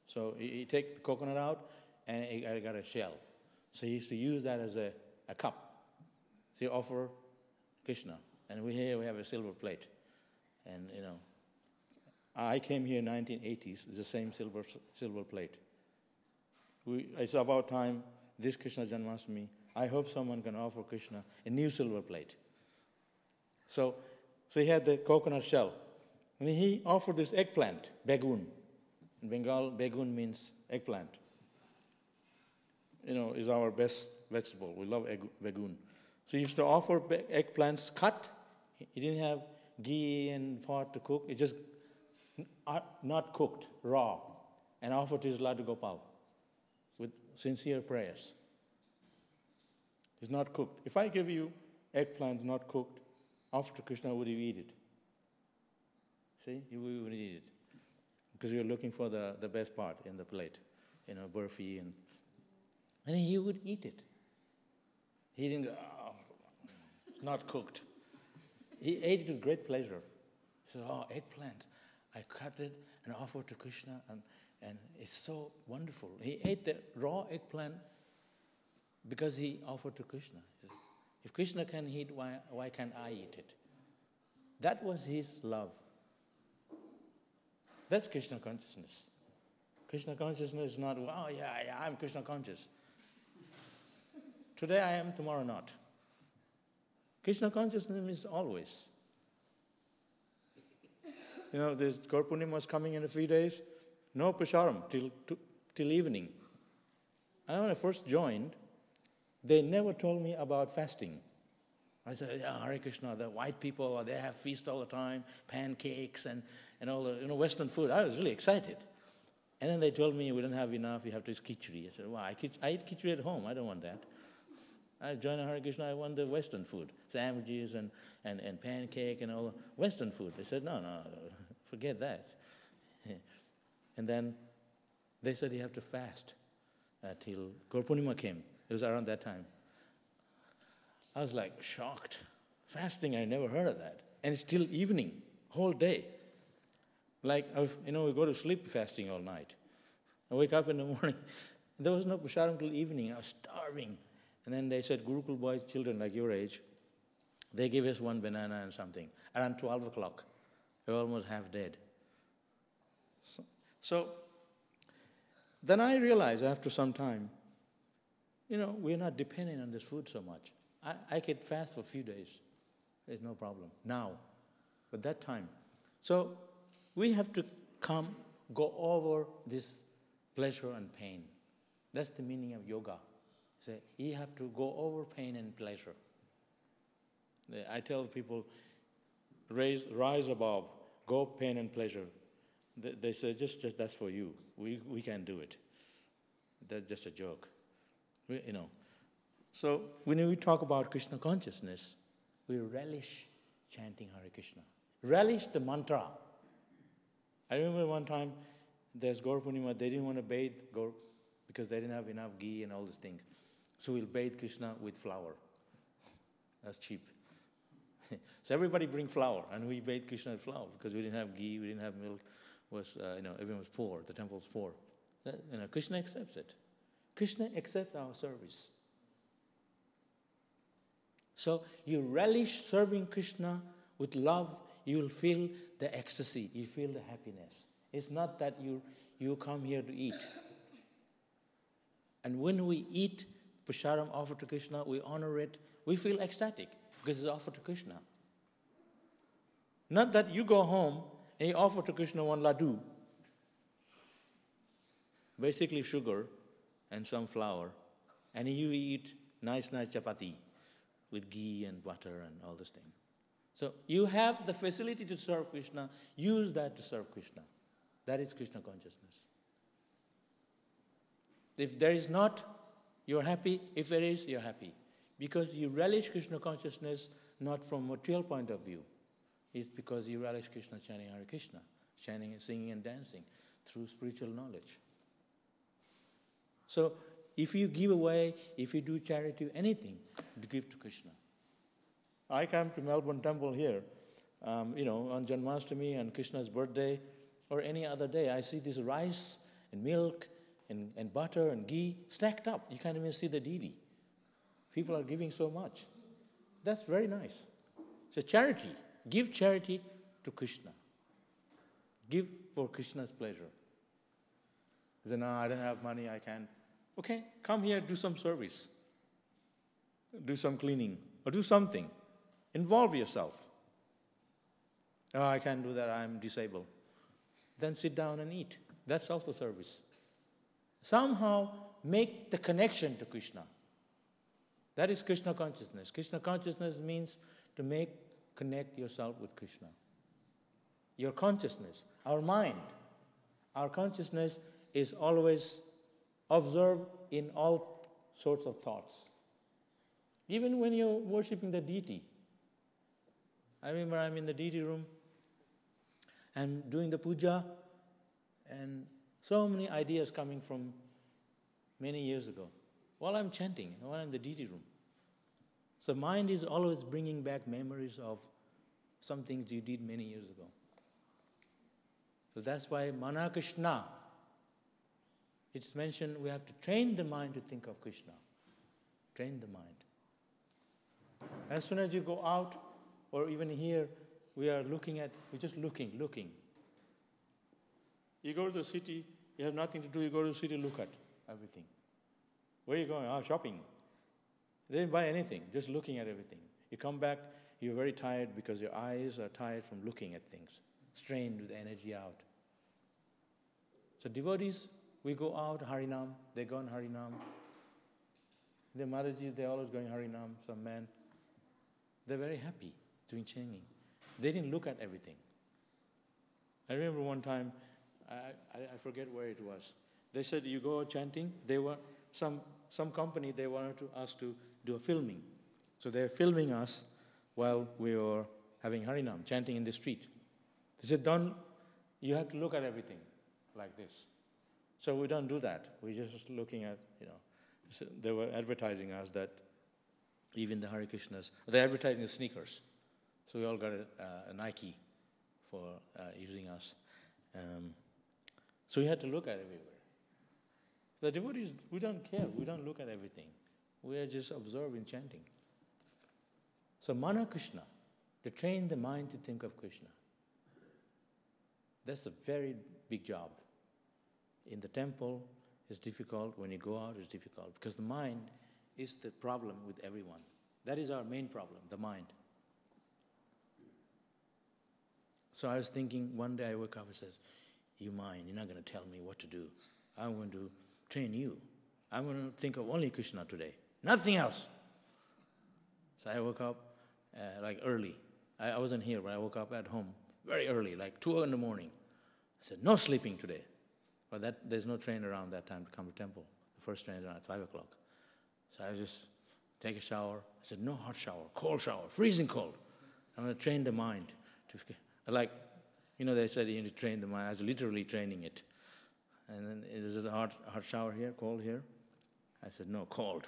So you take the coconut out, and it got a shell. So he used to use that as a cup. So you offer Krishna. And we have a silver plate. And, I came here in 1980s. It's the same silver plate. It's about time, this Krishna Janmashtami, I hope someone can offer Krishna a new silver plate. So he had the coconut shell. And he offered this eggplant, begun. In Bengal, begun means eggplant. Is our best vegetable. We love begun. So he used to offer eggplants cut. He didn't have ghee and pot to cook. It just not cooked, raw, and offered to his Ladu Gopal with sincere prayers. It's not cooked. If I give you eggplant not cooked, after Krishna, would you eat it? See, you would eat it. Because you're looking for the best part in the plate, burfi, and he would eat it. He didn't go, it's not cooked. He ate it with great pleasure. He said, eggplant. I cut it and offered to Krishna, and it's so wonderful. He ate the raw eggplant because he offered to Krishna. He said, if Krishna can eat, why can't I eat it? That was his love. That's Krishna consciousness. Krishna consciousness is not, I'm Krishna conscious. Today I am, tomorrow not. Krishna consciousness is always. This Gaur Purnima is coming in a few days. No prasadam till evening. And when I first joined, they never told me about fasting. I said, Hare Krishna, the white people, they have feast all the time, pancakes and all the Western food. I was really excited. And then they told me, we don't have enough, you have to eat khichdi. I said, I eat khichdi at home, I don't want that. I joined Hare Krishna, I want the Western food, sandwiches and pancake and all the Western food. They said, no, forget that. And then they said you have to fast till Gaur Purnima came. It was around that time. I was shocked. Fasting, I never heard of that. And it's till evening, whole day. We go to sleep fasting all night. I wake up in the morning. There was no prasadam till evening. I was starving. And then they said, Gurukul boys, children like your age, they gave us one banana and something. Around 12 o'clock. We were almost half dead. So then I realized after some time, we're not dependent on this food so much. I could fast for a few days. There's no problem. Now, but that time. So we have to go over this pleasure and pain. That's the meaning of yoga. So you have to go over pain and pleasure. I tell people, rise above, go pain and pleasure. They say, just that's for you. We can't do it. That's just a joke. So when we talk about Krishna consciousness, we relish chanting Hare Krishna. Relish the mantra. I remember one time, there's Gaur Purnima, they didn't want to bathe Gaur because they didn't have enough ghee and all these things. So we'll bathe Krishna with flour. That's cheap. So everybody bring flour, and we bathe Krishna with flour because we didn't have ghee, we didn't have milk. Everyone was poor. The temple was poor. Krishna accepts it. Krishna accepts our service. So you relish serving Krishna with love. You will feel the ecstasy. You feel the happiness. It's not that you come here to eat. And when we eat prasadam offered to Krishna, we honor it. We feel ecstatic because it's offered to Krishna. Not that you go home and you offer to Krishna one laddu, basically sugar and some flour, and you eat nice chapati with ghee and butter and all this thing. So you have the facility to serve Krishna, use that to serve Krishna. That is Krishna consciousness. If there is not, you're happy. If there is, you're happy. Because you relish Krishna consciousness not from material point of view. It's because you relish Krishna chanting Hare Krishna, chanting, singing and dancing through spiritual knowledge. So if you give away, if you do charity, anything, to give to Krishna. I come to Melbourne temple here, on Janmashtami and Krishna's birthday or any other day. I see this rice and milk and butter and ghee stacked up. You can't even see the deity. People are giving so much. That's very nice. So charity. Give charity to Krishna. Give for Krishna's pleasure. He said, no, I don't have money, I can't. Okay, come here, do some service. Do some cleaning or do something. Involve yourself. Oh, I can't do that, I'm disabled. Then sit down and eat. That's also service. Somehow make the connection to Krishna. That is Krishna consciousness. Krishna consciousness means to connect yourself with Krishna. Your consciousness, our mind, our consciousness is always observed in all sorts of thoughts. Even when you're worshipping the deity. I remember I'm in the deity room and doing the puja, and so many ideas coming from many years ago. While I'm chanting, while I'm in the deity room. So mind is always bringing back memories of some things you did many years ago. So that's why Mana Krishna, it's mentioned we have to train the mind to think of Krishna. Train the mind. As soon as you go out, or even here, we're just looking. You go to the city, you have nothing to do, you go to the city, look at everything. Where are you going? Oh, shopping. They didn't buy anything, just looking at everything. You come back, you're very tired because your eyes are tired from looking at things, strained with energy out. So devotees, we go out, Harinam, they go on Harinam. The Maharaji, they're always going Harinam, some man. They're very happy doing chanting. They didn't look at everything. I remember one time, I forget where it was. They said, you go chanting. They were some company, they wanted us to do a filming. So they're filming us while we were having Harinam, chanting in the street. They said, you have to look at everything like this. So we don't do that. We're just looking at, so they were advertising us that even the Hare Krishnas, they're advertising the sneakers. So we all got a Nike for using us. So we had to look at everywhere. The devotees, we don't care. We don't look at everything. We are just observing chanting. So Mana Krishna, to train the mind to think of Krishna. That's a very big job. In the temple, it's difficult. When you go out, it's difficult. Because the mind is the problem with everyone. That is our main problem, the mind. So I was thinking, one day I woke up and says, you mind, you're not going to tell me what to do. I'm going to train you. I'm going to think of only Krishna today. Nothing else. So I woke up like early. I wasn't here, but I woke up at home very early, like 2 in the morning. I said, no sleeping today. But there's no train around that time to come to temple. The first train is around 5 o'clock. So I just take a shower. I said, no hot shower, cold shower, freezing cold. I'm going to train the mind. They said you need to train the mind. I was literally training it. And then is this a hot shower here, cold here? I said, no, cold.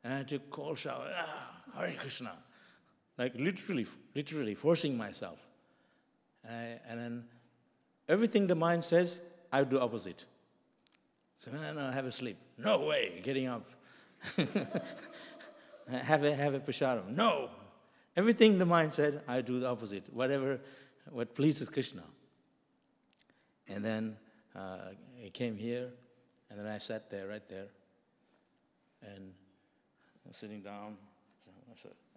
And I took cold shower. Hare Krishna. Like literally forcing myself. And then everything the mind says, I do opposite. So no, have a sleep. No way, getting up. have a prasadam. No. Everything the mind said, I do the opposite. What pleases Krishna. And then I came here, and then I sat there, right there, and I'm sitting down.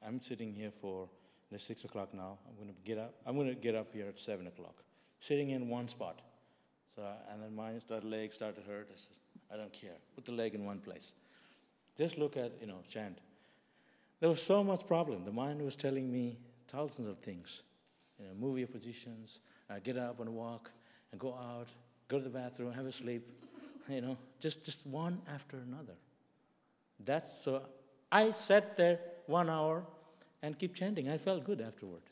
I'm sitting here for 6 o'clock now. I'm going to get up. I'm going to get up here at 7 o'clock, sitting in one spot. So, and then my legs started to hurt. I said, I don't care. Put the leg in one place. Just look at, chant. There was so much problem. The mind was telling me thousands of things. Move your positions, get up and walk, and go out, go to the bathroom, have a sleep. Just one after another. So I sat there 1 hour and keep chanting. I felt good afterward.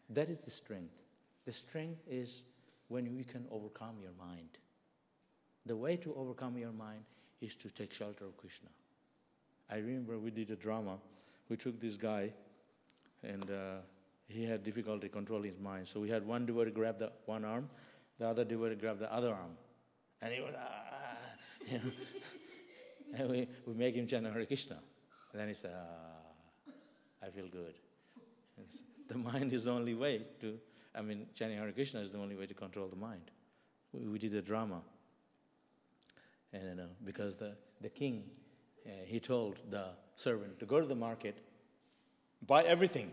That is the strength. The strength is when you can overcome your mind. The way to overcome your mind is to take shelter of Krishna. I remember we did a drama. We took this guy, and he had difficulty controlling his mind. So we had one devotee grab the one arm, the other devotee grab the other arm. And he was, And we make him chant Hare Krishna. And then he said, I feel good. The mind is the only way chanting Hare Krishna is the only way to control the mind. We did a drama. And because the king, he told the servant to go to the market, buy everything.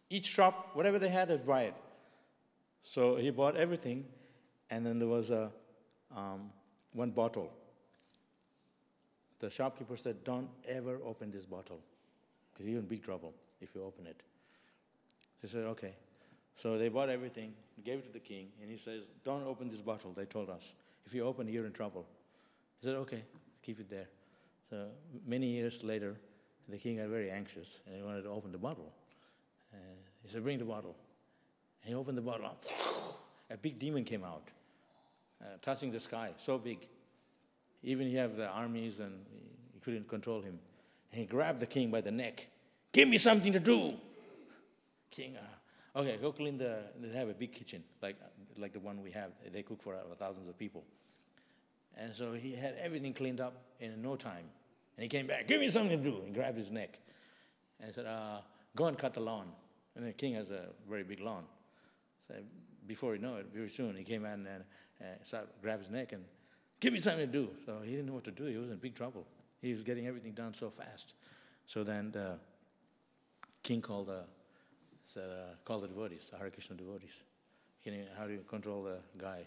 Each shop, whatever they had, they'd buy it. So he bought everything, and then there was one bottle. The shopkeeper said, don't ever open this bottle, because you're in big trouble if you open it. He said, okay. So they bought everything, gave it to the king, and he says, don't open this bottle, they told us. If you open it, you're in trouble. He said, okay, keep it there. So many years later, the king got very anxious, and he wanted to open the bottle. He said, bring the bottle. And he opened the bottle. A big demon came out, touching the sky, so big. Even he had the armies, and he couldn't control him. And he grabbed the king by the neck. Give me something to do. King, okay, go clean they have a big kitchen, like the one we have. They cook for thousands of people. And so he had everything cleaned up in no time. And he came back, give me something to do. He grabbed his neck. And he said, go and cut the lawn. And the king has a very big lawn. So before you know it, very soon, he came in and grabbed his neck and, give me something to do. So he didn't know what to do. He was in big trouble. He was getting everything done so fast. So then the king called the devotees, the Hare Krishna devotees. How do you control the guy?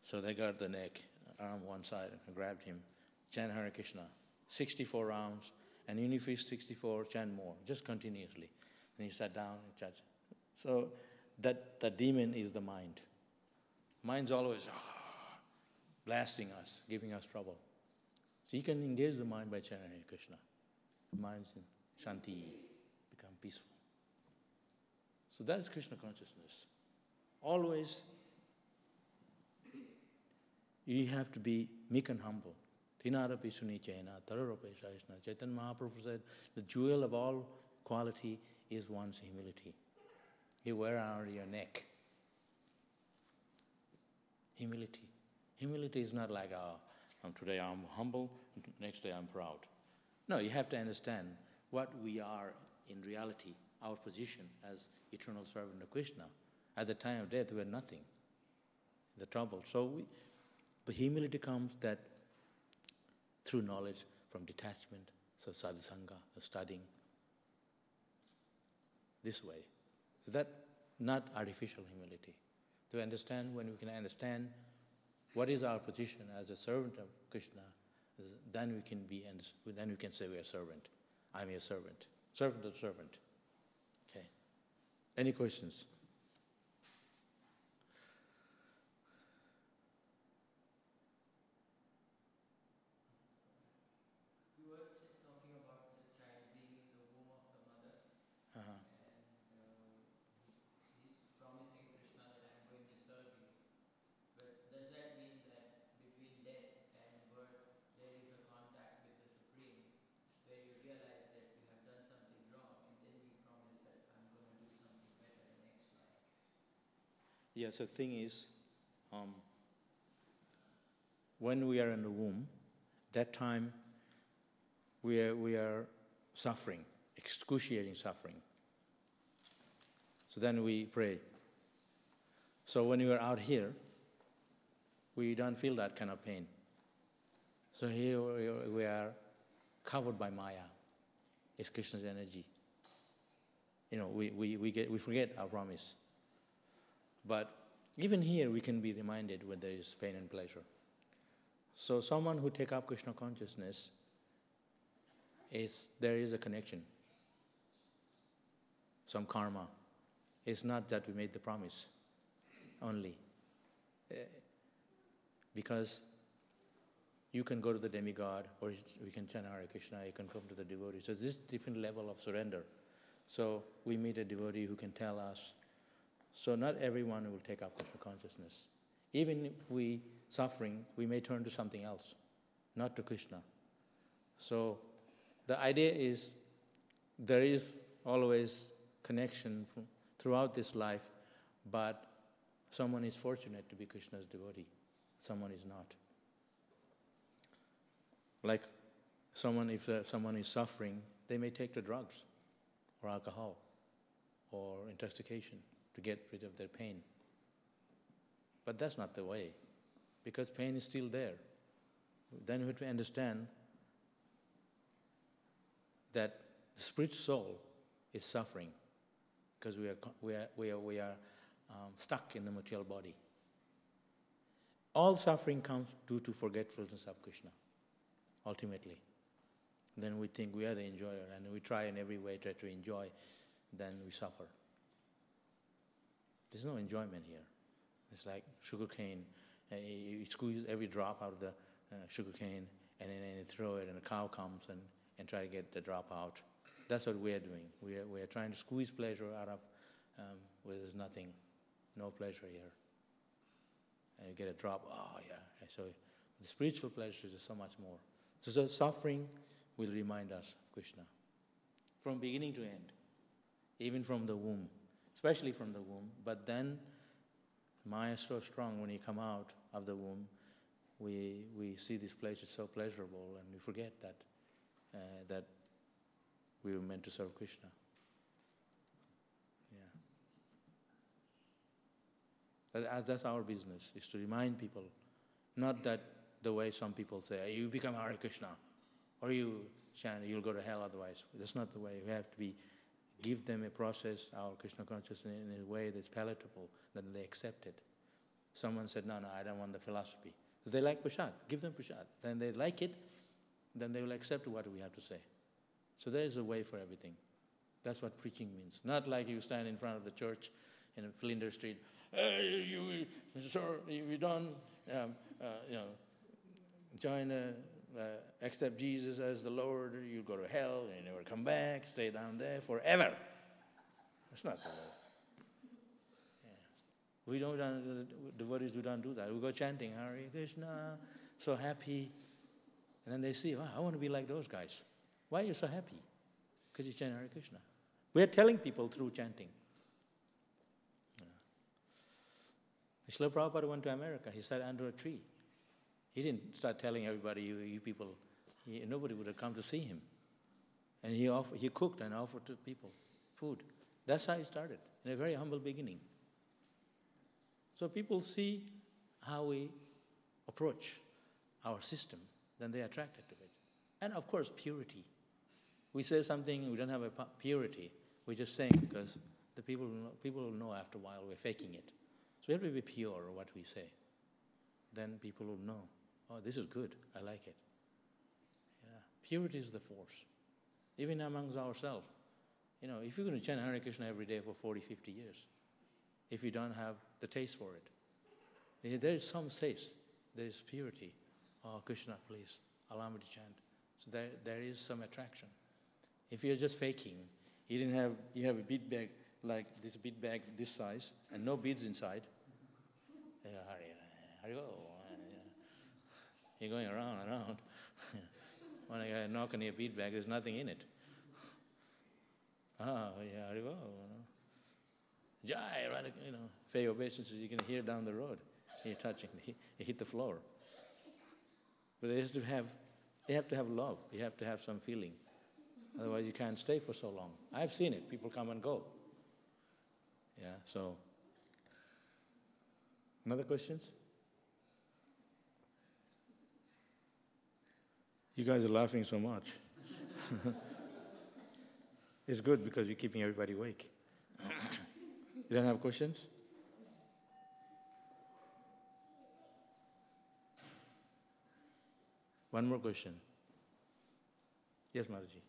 So they got the neck, arm one side, and grabbed him. Chant Hare Krishna, 64 rounds, and even if he's 64, chant more, just continuously. And he sat down and chanted. So that demon is the mind. Mind's always blasting us, giving us trouble. So you can engage the mind by chanting Hare Krishna. The mind's in shanti, become peaceful. So that is Krishna consciousness. Always, you have to be meek and humble. Tinarapi suni chaina, tararope shaishna. Chaitanya Mahaprabhu said, the jewel of all quality is one's humility. You wear around your neck. Humility. Humility is not like, today I'm humble, next day I'm proud. No, you have to understand what we are in reality, our position as eternal servant of Krishna. At the time of death, we were nothing, the trouble. So the humility comes that through knowledge from detachment, so sadhusanga, studying, this way. So that not artificial humility. To understand, when we can understand what is our position as a servant of Krishna, then we can say we are servant. I'm a servant. Servant of servant. Okay. Any questions? You were talking about the child being in the womb of the mother, Uh-huh. and he's promising Krishna that I'm going to serve you. But does that mean that between death and birth there is a contact with the Supreme, where you realize that you have done something wrong, and then you promise that I'm going to do something better the next life? Yeah, so the thing is, when we are in the womb, that time we are suffering, excruciating suffering. So then we pray. So when we are out here, we don't feel that kind of pain. So here we are covered by Maya. It's Krishna's energy. We forget our promise. But even here we can be reminded when there is pain and pleasure. So someone who take up Krishna consciousness, there is a connection, some karma. It's not that we made the promise only. Because you can go to the demigod, or we can chant Hare Krishna, you can come to the devotee. So this different level of surrender. So we meet a devotee who can tell us. So not everyone will take up Krishna consciousness. Even if we suffering, we may turn to something else, not to Krishna. So the idea is there is always connection throughout this life, but someone is fortunate to be Krishna's devotee, someone is not. Like if someone is suffering, they may take to drugs or alcohol or intoxication to get rid of their pain. But that's not the way, because pain is still there. Then we have to understand that the spiritual soul is suffering because we are stuck in the material body. All suffering comes due to forgetfulness of Krishna, ultimately. Then we think we are the enjoyer, and we try in every way to enjoy, then we suffer. There's no enjoyment here. It's like sugar cane. You squeeze every drop out of the sugar cane, and then you throw it, and a cow comes and try to get the drop out. That's what we are doing. We are trying to squeeze pleasure out of where there's nothing, no pleasure here. And you get a drop, oh yeah. So the spiritual pleasure is so much more. So the suffering will remind us of Krishna from beginning to end, even from the womb, especially from the womb. But then Maya is so strong when you come out of the womb, we see this pleasure so pleasurable, and we forget that we were meant to serve Krishna. Yeah. That's our business, is to remind people, not that the way some people say, you become Hare Krishna, or you chant, you'll go to hell otherwise. That's not the way. We have to give them a process, our Krishna consciousness, in a way that's palatable, then they accept it. Someone said, no, I don't want the philosophy. So they like prasad, give them prasad. Then they like it, then they will accept what we have to say. So there is a way for everything. That's what preaching means. Not like you stand in front of the church in Flinders Street, hey, sir, if you don't accept Jesus as the Lord, you go to hell and you never come back, stay down there forever. That's not the way. We devotees don't do that. We go chanting Hare Krishna, so happy, and then they see, wow, I want to be like those guys. Why are you so happy? Because you chant Hare Krishna. We are telling people through chanting. Srila Prabhupada went to America. He sat under a tree He didn't start telling everybody, you people, nobody would have come to see him. And he cooked and offered to people food. That's how he started, in a very humble beginning. So people see how we approach our system, then they are attracted to it. And of course, purity. We say something, we don't have a purity. We're just saying because the people will know after a while we're faking it. So we have to be pure what we say. Then people will know, oh, this is good, I like it. Yeah. Purity is the force. Even amongst ourselves. If you're going to chant Hare Krishna every day for 40, 50 years, if you don't have the taste for it, there is some taste, there is purity. Oh, Krishna, please, allow me to chant. So there is some attraction. If you're just faking, you have a bead bag like this bead bag this size and no beads inside. Hare, you're going around. When I knock on your bead bag, there's nothing in it. Hare go. Jai, right, pay obeisances, you can hear down the road. You're touching, you hit the floor. But they have to have love. You have to have some feeling. Otherwise, you can't stay for so long. I've seen it. People come and go. Yeah, so. Another questions? You guys are laughing so much. It's good because you're keeping everybody awake. You don't have questions? One more question. Yes, Mataji.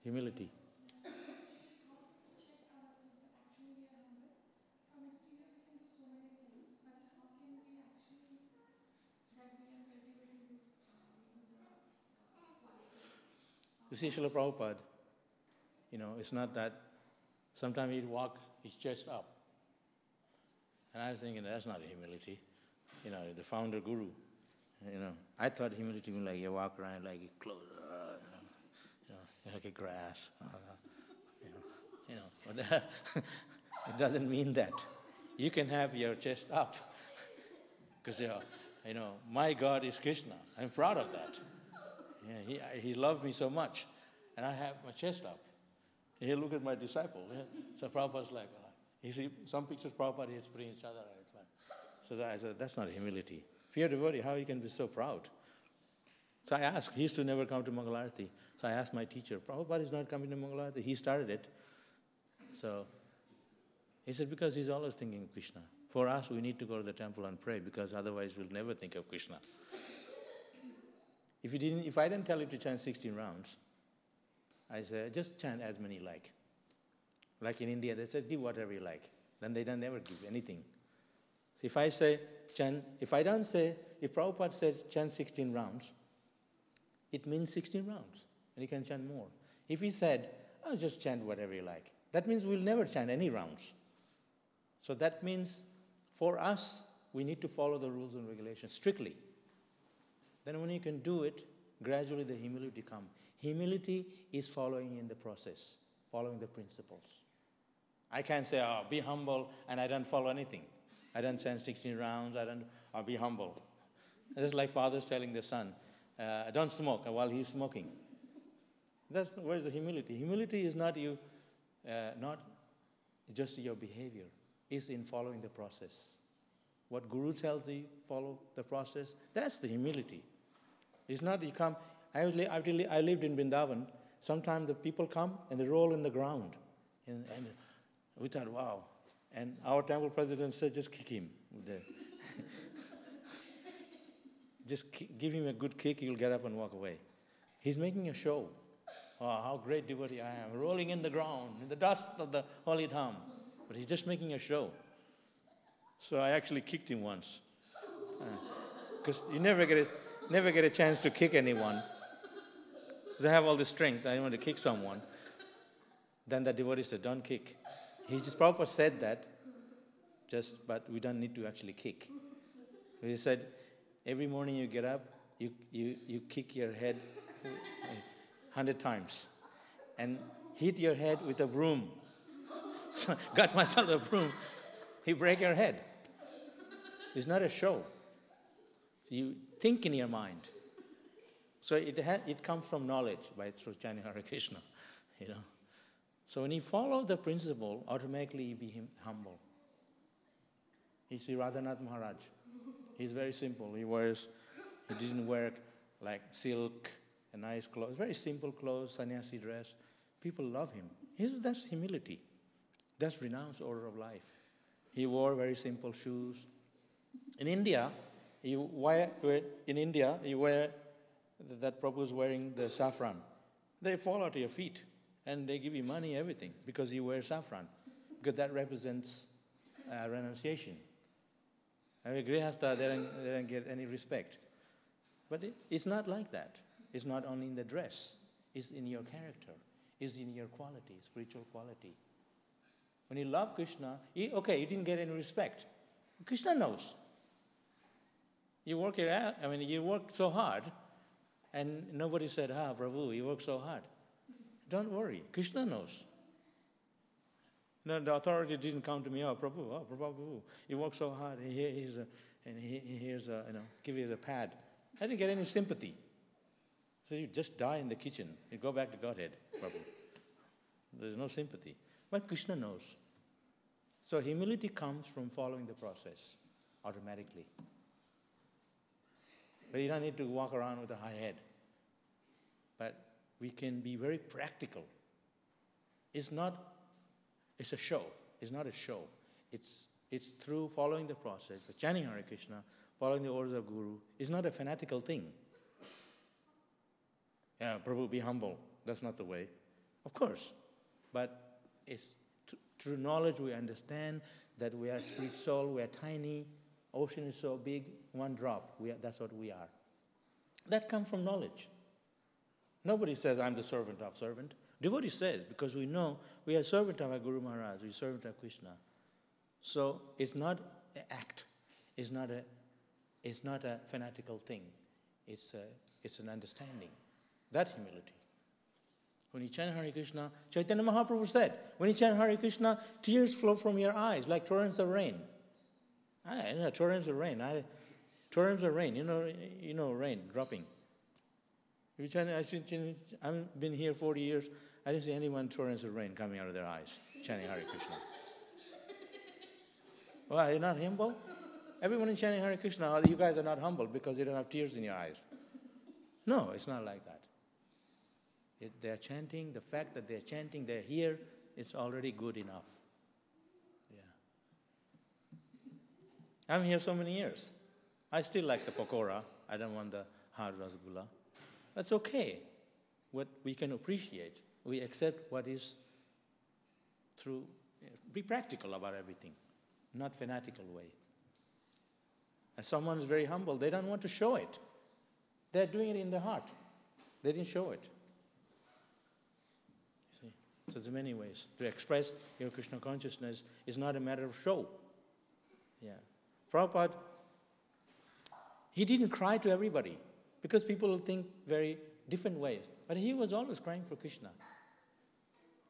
Humility. You see, Srila Prabhupada, it's not that sometimes he'd walk his chest up. And I was thinking, that's not humility. The founder guru, I thought humility means like you walk around like you close, like a grass, but it doesn't mean that. You can have your chest up because, my God is Krishna. I'm proud of that. Yeah, he loved me so much, and I have my chest up. He look at my disciple. Yeah. So Prabhupada's like, you see some pictures Prabhupada is putting each other. So I said, that's not humility. If you're a devotee, how you can be so proud? So I asked, he used to never come to Mangalarati. So I asked my teacher, Prabhupada is not coming to Mangalarati. He started it. So he said, because he's always thinking of Krishna. For us, we need to go to the temple and pray because otherwise we'll never think of Krishna. If I didn't tell you to chant 16 rounds, I said, just chant as many you like. Like in India, they said, give whatever you like. Then they don't never give anything. So if I say, if Prabhupada says chant 16 rounds, it means 16 rounds, and you can chant more. If he said, just chant whatever you like, that means we'll never chant any rounds. So that means for us, we need to follow the rules and regulations strictly. Then when you can do it, gradually the humility comes. Humility is following in the process, following the principles. I can't say, be humble, and I don't follow anything. I don't chant 16 rounds, I'll be humble. It's like fathers telling their son, don't smoke while he's smoking. Where's the humility? Humility is not just your behavior. It's in following the process. What Guru tells you, follow the process, that's the humility. It's not you come, I lived in Vrindavan, sometimes the people come and they roll in the ground. And we thought, wow. And our temple president said, just kick him. Just give him a good kick, he'll get up and walk away. He's making a show. Oh, how great devotee I am, rolling in the ground, in the dust of the holy dham. But he's just making a show. So I actually kicked him once. Because you never get a chance to kick anyone. Because I have all this strength, I want to kick someone. Then the devotee said, don't kick. Prabhupada said that, but we don't need to actually kick. He said, every morning you get up, you kick your head 100 times and hit your head with a broom. So got myself a broom. He break your head. It's not a show. You think in your mind. So it comes from knowledge through chanting Hare Krishna, you know. So when you follow the principle, automatically you become humble. You see Radhanath Maharaj. He's very simple. He didn't wear like silk and nice clothes. Very simple clothes, sannyasi dress. People love him. That's humility. That's renounced order of life. He wore very simple shoes. In India, you wear that Prabhu is wearing the saffron. They fall out of your feet and they give you money, everything, because you wear saffron. Because that represents renunciation. I mean, Grihastha, they don't get any respect. But it's not like that. It's not only in the dress. It's in your character. It's in your quality, spiritual quality. When you love Krishna, you didn't get any respect. Krishna knows. You work so hard, and nobody said, Prabhu, you work so hard. Don't worry, Krishna knows. No, the authority didn't come to me, Prabhu, you work so hard, give you the pad. I didn't get any sympathy. So you just die in the kitchen. You go back to Godhead, Prabhu. There's no sympathy. But Krishna knows. So humility comes from following the process automatically. But you don't need to walk around with a high head. But we can be very practical. It's a show. It's not a show. It's through following the process, the chanting Hare Krishna, following the orders of Guru. It's not a fanatical thing. Yeah, Prabhu, be humble. That's not the way. Of course. But it's through knowledge we understand that we are spirit soul, we are tiny, ocean is so big, one drop. That's what we are. That comes from knowledge. Nobody says, I'm the servant of servant. Devotee says, because we know we are servant of our Guru Maharaj, we are servant of Krishna. So it's not an act. It's not a fanatical thing. It's an understanding. That humility. When you chant Hare Krishna, Chaitanya Mahaprabhu said, when you chant Hare Krishna, tears flow from your eyes like torrents of rain. Torrents of rain. Torrents of rain. You know rain dropping. I've been here 40 years. I didn't see anyone torrents of rain coming out of their eyes chanting Hare Krishna. Well, you're not humble? Everyone is chanting Hare Krishna. You guys are not humble because you don't have tears in your eyes. No, it's not like that. They're chanting, the fact that they're chanting, they're here, it's already good enough. Yeah. I'm here so many years. I still like the pakora. I don't want the hard rasgulla. That's okay. What we can appreciate, we accept what is through, be practical about everything, not fanatical way. And someone is very humble, they don't want to show it. They're doing it in their heart. They didn't show it. See? So there's many ways. To express your Krishna consciousness is not a matter of show. Yeah. Prabhupada, he didn't cry to everybody because people will think very different ways. But he was always crying for Krishna.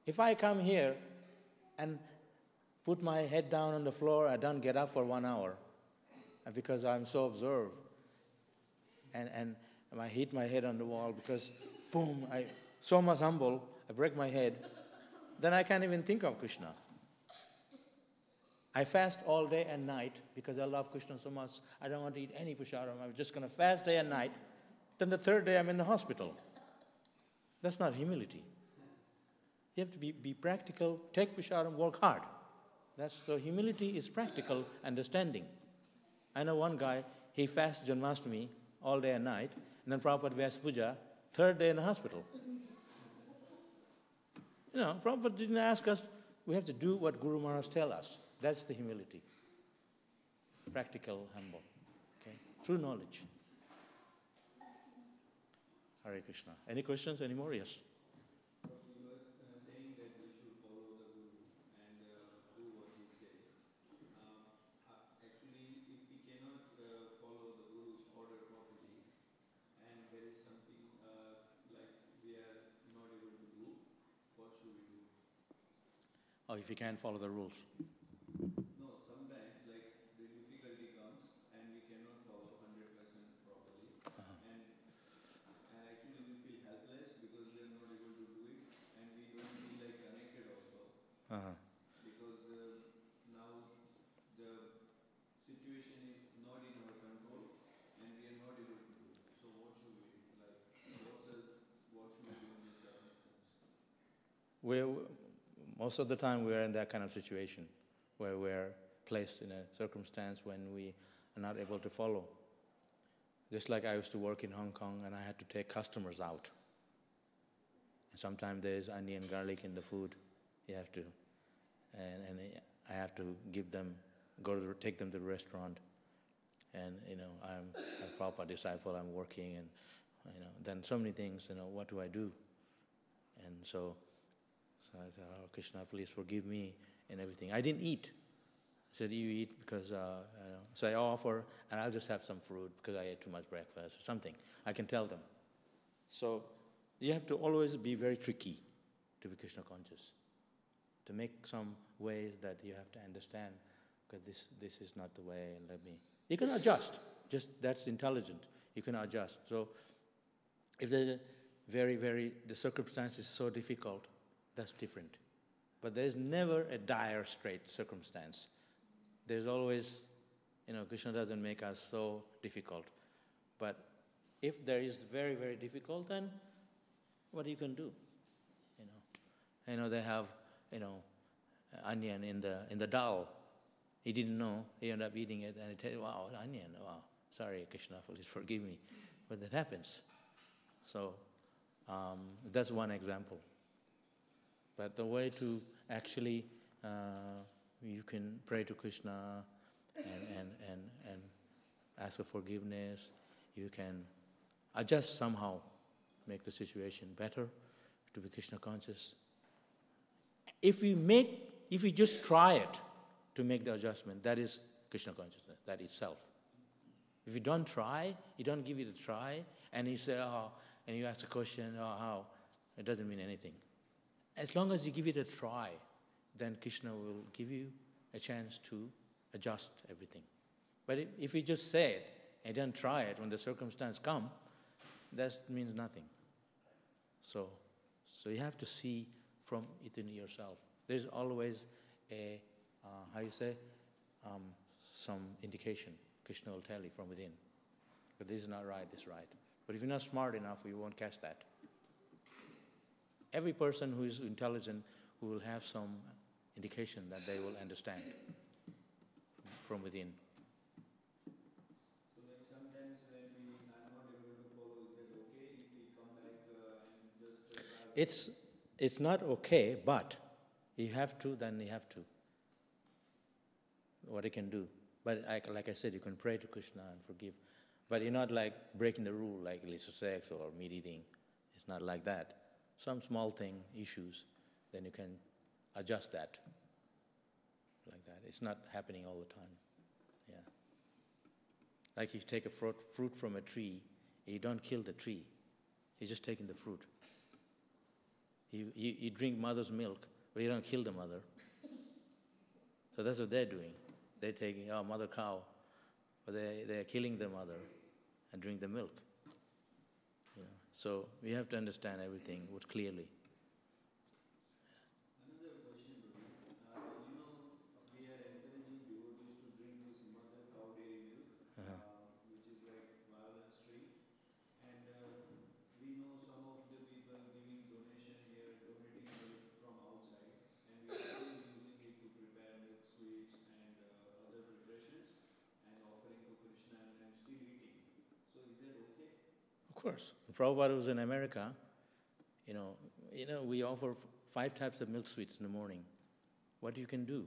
If I come here and put my head down on the floor, I don't get up for 1 hour because I'm so absorbed. And I hit my head on the wall because, boom, I so much humble, I break my head, then I can't even think of Krishna. I fast all day and night because I love Krishna so much. I don't want to eat any prasadam. I'm just going to fast day and night. Then the third day I'm in the hospital. That's not humility. You have to be practical, take prasadam, work hard. So humility is practical understanding. I know one guy, he fasts Janmashtami all day and night, and then Prabhupada Vyasa Puja, third day in the hospital. Prabhupada didn't ask us, we have to do what Guru Maharaj tell us. That's the humility. Practical, humble. Okay? True knowledge. Hare Krishna. Any questions anymore? Yes. You were saying that we should follow the Guru and do what he says. Actually, if we cannot follow the Guru's order properly, and there is something like we are not able to do, what should we do? Oh, if you can't follow the rules. No, sometimes like the difficulty comes Uh-huh. Because now the situation is not in our control and we are not able to do. So what should we do? Like, what should we do in this circumstance? Most of the time we're in that kind of situation where we're placed in a circumstance when we are not able to follow. Just like I used to work in Hong Kong and I had to take customers out. And sometimes there's onion, garlic in the food. You have to, and I have to give them, take them to the restaurant. And, I'm a Prabhupada disciple, I'm working, and, then so many things, what do I do? And so I said, oh, Krishna, please forgive me and everything. I didn't eat. I said, you eat because, so I offer, and I'll just have some fruit because I ate too much breakfast or something. I can tell them. So you have to always be very tricky to be Krishna conscious, to make some ways that you have to understand, because this is not the way, and you can adjust. Just, that's intelligent. You can adjust. So if the circumstance is so difficult, that's different. But there's never a dire straight circumstance. There's always, Krishna doesn't make us so difficult. But if there is very, very difficult, then what you can do? They have, onion in the dal. He didn't know. He ended up eating it, and he tell you, wow, onion. Wow, sorry, Krishna, please forgive me. But that happens. So that's one example. But the way to actually, you can pray to Krishna and ask for forgiveness. You can adjust somehow, make the situation better, to be Krishna conscious. If you just try it to make the adjustment, that is Krishna consciousness, that itself. If you don't try, you don't give it a try, and you say, and you ask a question, how, it doesn't mean anything. As long as you give it a try, then Krishna will give you a chance to adjust everything. But if you just say it and don't try it, when the circumstance comes, that means nothing. So you have to see from within yourself. There's always some indication. Krishna will tell you from within. But this is not right, this is right. But if you're not smart enough, you won't catch that. Every person who is intelligent who will have some indication that they will understand from within. So like sometimes when I'm not able to follow, is that okay if we come back and just... It's not okay, but you have to, then you have to. What you can do. But like I said, you can pray to Krishna and forgive. But you're not like breaking the rule, like illicit sex or meat eating. It's not like that. Some small thing, issues, then you can adjust that like that. It's not happening all the time. Yeah. Like you take a fruit from a tree, you don't kill the tree. You're just taking the fruit. You drink mother's milk, but you don't kill the mother. So that's what they're doing. They're taking, mother cow, but they're killing the mother and drink the milk. So we have to understand everything clearly. Another question, Prabhu. We are encouraging devotees to drink this mother cow dairy milk, which is like violence free. And we know some of the people giving donation here, donating milk from outside, and we are still using it to prepare milk sweets and other preparations and offering to Krishna and still eating. So is that okay? Of course. Prabhupada was in America. We offer 5 types of milk sweets in the morning. What you can do?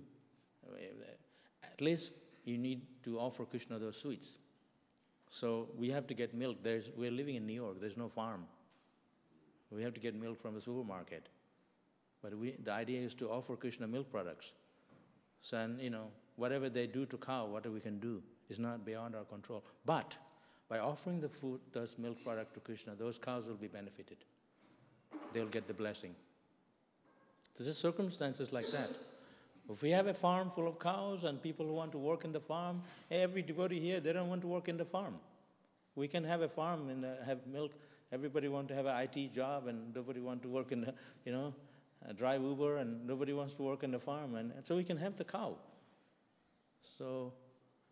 At least you need to offer Krishna those sweets. So we have to get milk. We're living in New York. There's no farm. We have to get milk from the supermarket. But the idea is to offer Krishna milk products. So, and, whatever they do to cow, whatever we can do, is not beyond our control. But by offering the food, those milk products to Krishna, those cows will be benefited. They'll get the blessing. There's circumstances like that. If we have a farm full of cows and people who want to work in the farm, every devotee here, they don't want to work in the farm. We can have a farm and have milk. Everybody want to have an IT job and nobody want to work in the, drive Uber and nobody wants to work in the farm, and so we can have the cow. So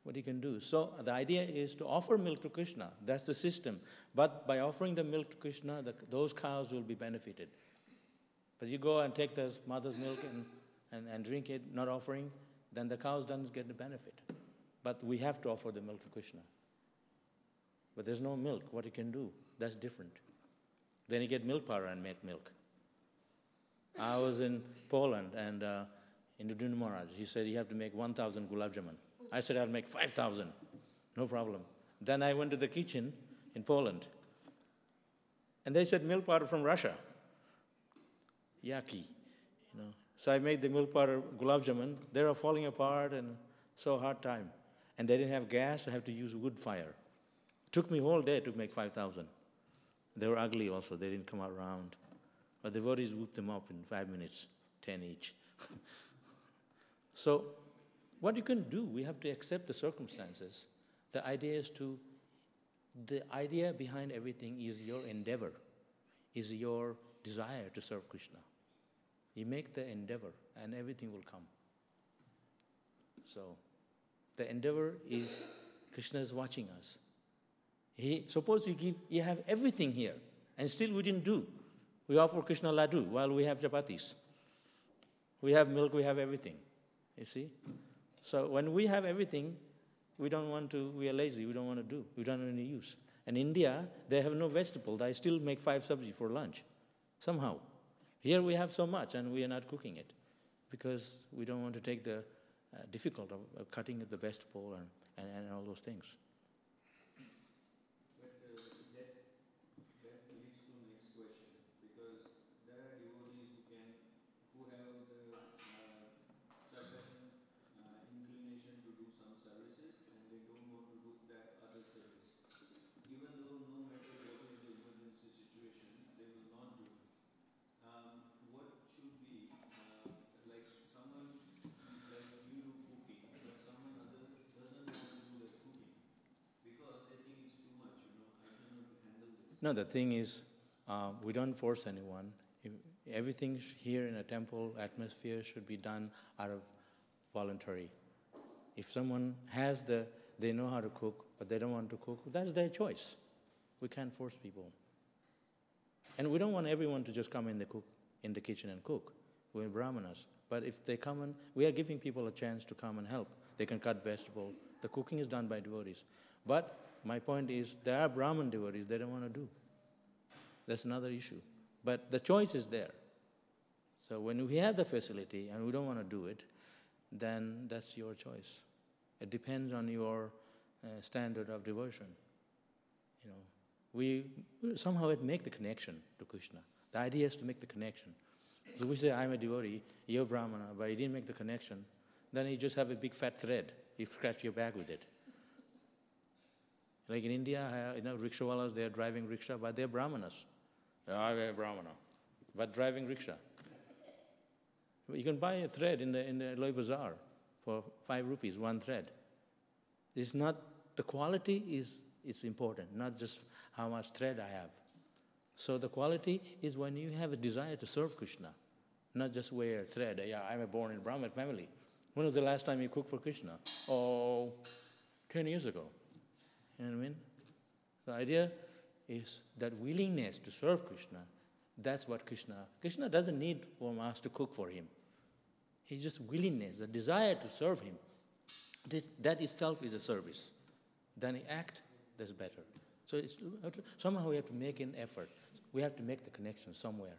what he can do. So the idea is to offer milk to Krishna. That's the system. But by offering the milk to Krishna, those cows will be benefited. But you go and take the mother's milk and drink it, not offering, then the cows don't get the benefit. But we have to offer the milk to Krishna. But there's no milk. What you can do, that's different. Then you get milk powder and make milk. I was in Poland and in Maharaj, he said you have to make 1,000 gulab jamun. I said I'll make 5,000, no problem. Then I went to the kitchen in Poland, and they said milk powder from Russia. Yucky, So I made the milk powder gulab jamun. They were falling apart and so hard time. And they didn't have gas, so I have to use wood fire. It took me a whole day to make 5,000. They were ugly also, they didn't come out round. But the devotees whooped them up in 5 minutes, 10 each. So what you can do, we have to accept the circumstances. The idea behind everything is your endeavor, is your desire to serve Krishna. You make the endeavor and everything will come. So the endeavor is Krishna is watching us. Suppose you have everything here and still we didn't do. We offer Krishna laddu while we have chapatis. We have milk, we have everything. You see? So when we have everything, we are lazy, we don't want to do, we don't have any use. In India, they have no vegetable. They still make 5 sabji for lunch, somehow. Here we have so much and we are not cooking it because we don't want to take the difficult of cutting the vegetable and all those things. But that leads to next question, because there are devotees who have the certain inclination to do some services and they don't want to do that other service. Even though no matter what is the emergency situation, they will not do it. What should be, like someone like you do cooking, but someone other doesn't want to do that cooking because they think it's too much, I cannot handle this. No, the thing is, we don't force anyone. Everything here in a temple atmosphere should be done out of voluntary. If someone they know how to cook, but they don't want to cook, that's their choice. We can't force people. And we don't want everyone to just come in the kitchen and cook. We're Brahmanas. But if they come in, we are giving people a chance to come and help. They can cut vegetable. The cooking is done by devotees. But my point is, there are Brahman devotees they don't want to do. That's another issue. But the choice is there. So when we have the facility and we don't want to do it, then that's your choice. It depends on your standard of devotion. We somehow make the connection to Krishna. The idea is to make the connection. So we say, I'm a devotee, you're Brahmana, but you didn't make the connection. Then you just have a big fat thread. You scratch your back with it. Like in India, rickshawalas, they're driving rickshaw, but they're Brahmanas. I'm a Brahmana, but driving rickshaw. You can buy a thread in the Loi Bazaar for 5 rupees, 1 thread. It's not, the quality is important, not just how much thread I have. So the quality is when you have a desire to serve Krishna, not just wear a thread. Yeah, I'm born in a Brahmin family. When was the last time you cooked for Krishna? 10 years ago. You know what I mean? The idea is that willingness to serve Krishna, that's what Krishna doesn't need from us to cook for him. He's just willingness, the desire to serve him. That itself is a service. Then he act, that's better. So somehow we have to make an effort. We have to make the connection somewhere,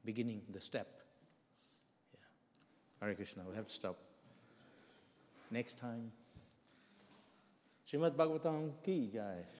beginning the step. Yeah. Hare Krishna, we have to stop. Next time. Śrīmad Bhāgavatam ki jai.